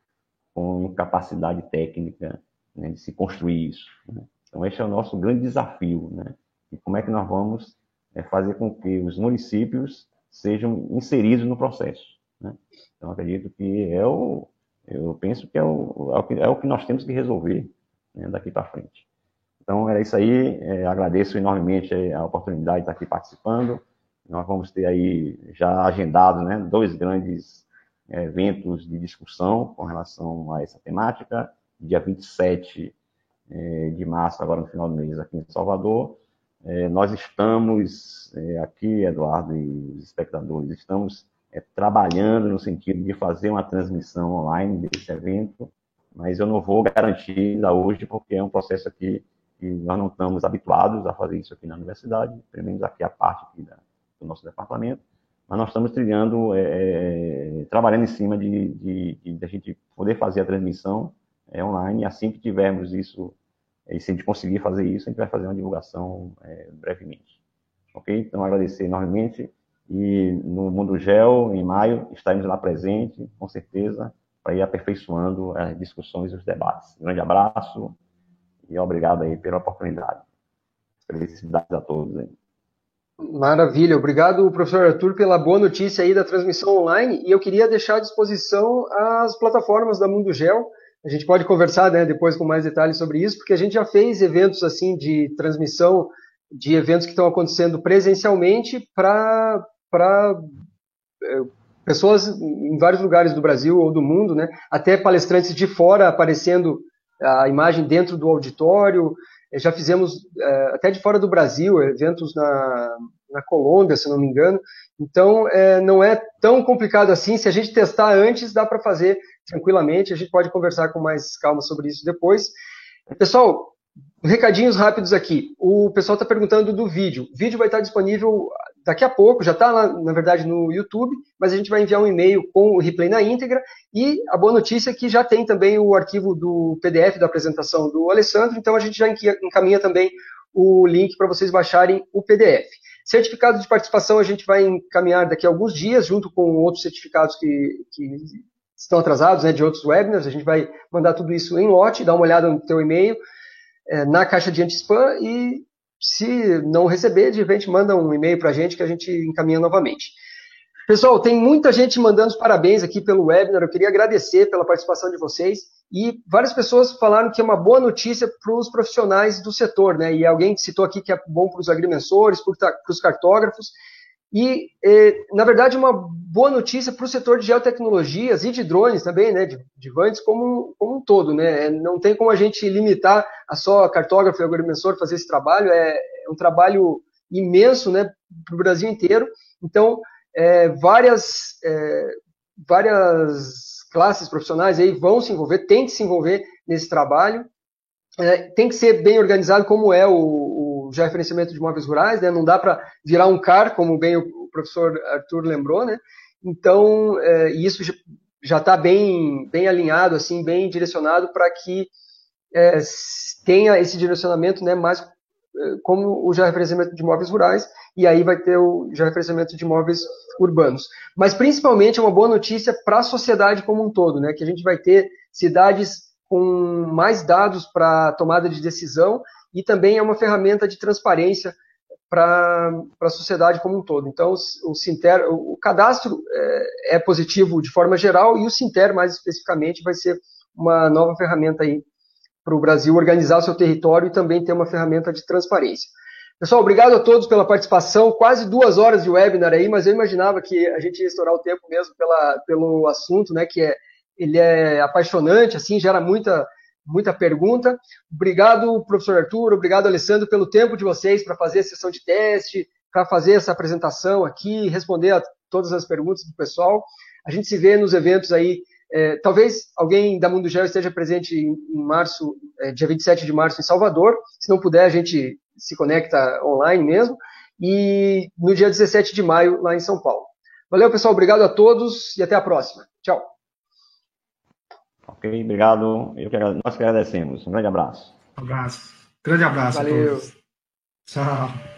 com capacidade técnica, né, de se construir isso, né? Então, esse é o nosso grande desafio, né? E como é que nós vamos fazer com que os municípios sejam inseridos no processo, né? Então, acredito que eu penso que é o que nós temos que resolver, né, daqui para frente. Então, era isso aí. Agradeço enormemente a oportunidade de estar aqui participando. Nós vamos ter aí já agendado, né, 2 grandes eventos de discussão com relação a essa temática. Dia 27 de março, agora no final do mês, aqui em Salvador. Nós estamos aqui, Eduardo e os espectadores, estamos trabalhando no sentido de fazer uma transmissão online desse evento, mas eu não vou garantir ainda hoje, porque é um processo aqui que nós não estamos habituados a fazer isso aqui na universidade, pelo menos aqui a parte aqui do nosso departamento, mas nós estamos trilhando, trabalhando em cima de a gente poder fazer a transmissão online, e assim que tivermos isso, e se a gente conseguir fazer isso, a gente vai fazer uma divulgação brevemente. Ok? Então, agradecer enormemente. E no Mundo Geo, em maio, estaremos lá presentes, com certeza, para ir aperfeiçoando as discussões e os debates. Grande abraço e obrigado aí pela oportunidade. Felicidades a todos aí. Maravilha, obrigado, professor Arthur, pela boa notícia aí da transmissão online. E eu queria deixar à disposição as plataformas da Mundo Geo. A gente pode conversar, né, depois com mais detalhes sobre isso, porque a gente já fez eventos assim de transmissão de eventos que estão acontecendo presencialmente para pessoas em vários lugares do Brasil ou do mundo, né? Até palestrantes de fora aparecendo a imagem dentro do auditório. Já fizemos até de fora do Brasil, eventos na Colômbia, se não me engano. Então, não é tão complicado assim. Se a gente testar antes, dá para fazer tranquilamente. A gente pode conversar com mais calma sobre isso depois. Pessoal, recadinhos rápidos aqui. O pessoal está perguntando do vídeo. O vídeo vai estar disponível daqui a pouco, já está lá, na verdade, no YouTube, mas a gente vai enviar um e-mail com o replay na íntegra. E a boa notícia é que já tem também o arquivo do PDF da apresentação do Alessandro, então a gente já encaminha também o link para vocês baixarem o PDF. Certificado de participação a gente vai encaminhar daqui a alguns dias, junto com outros certificados que estão atrasados, né, de outros webinars. A gente vai mandar tudo isso em lote, dá uma olhada no teu e-mail, na caixa de anti-spam, e se não receber, de repente manda um e-mail para a gente que a gente encaminha novamente. Pessoal, tem muita gente mandando os parabéns aqui pelo webinar. Eu queria agradecer pela participação de vocês. E várias pessoas falaram que é uma boa notícia para os profissionais do setor, né? E alguém citou aqui que é bom para os agrimensores, para os cartógrafos. E, na verdade, uma boa notícia para o setor de geotecnologias e de drones também, né? De VANTs como um todo, né? Não tem como a gente limitar a só cartógrafo e agrimensor fazer esse trabalho. É um trabalho imenso, né? Para o Brasil inteiro. Então, várias classes profissionais aí vão se envolver, tem que se envolver nesse trabalho. Tem que ser bem organizado, como é o georreferenciamento de imóveis rurais, né? Não dá para virar um CAR, como bem o professor Arthur lembrou, né? Então, isso já está bem alinhado, assim, bem direcionado para que tenha esse direcionamento, né, mais como o georreferenciamento de imóveis rurais, e aí vai ter o georreferenciamento de imóveis urbanos. Mas, principalmente, é uma boa notícia para a sociedade como um todo, né? Que a gente vai ter cidades com mais dados para tomada de decisão, e também é uma ferramenta de transparência para a sociedade como um todo. Então, o cadastro é positivo de forma geral, e o Sinter, mais especificamente, vai ser uma nova ferramenta aí para o Brasil organizar o seu território e também ter uma ferramenta de transparência. Pessoal, obrigado a todos pela participação. Quase 2 horas de webinar aí, mas eu imaginava que a gente ia estourar o tempo mesmo pelo assunto, né, que ele é apaixonante, assim, gera muita pergunta. Obrigado, professor Arthur, obrigado, Alessandro, pelo tempo de vocês para fazer a sessão de teste, para fazer essa apresentação aqui, responder a todas as perguntas do pessoal. A gente se vê nos eventos aí. Talvez alguém da Mundo Geo esteja presente em março, dia 27 de março, em Salvador. Se não puder, a gente se conecta online mesmo. E no dia 17 de maio, lá em São Paulo. Valeu, pessoal. Obrigado a todos e até a próxima. Tchau. Ok, obrigado. Nós que agradecemos. Um grande abraço. Grande abraço Valeu. a todos. Tchau.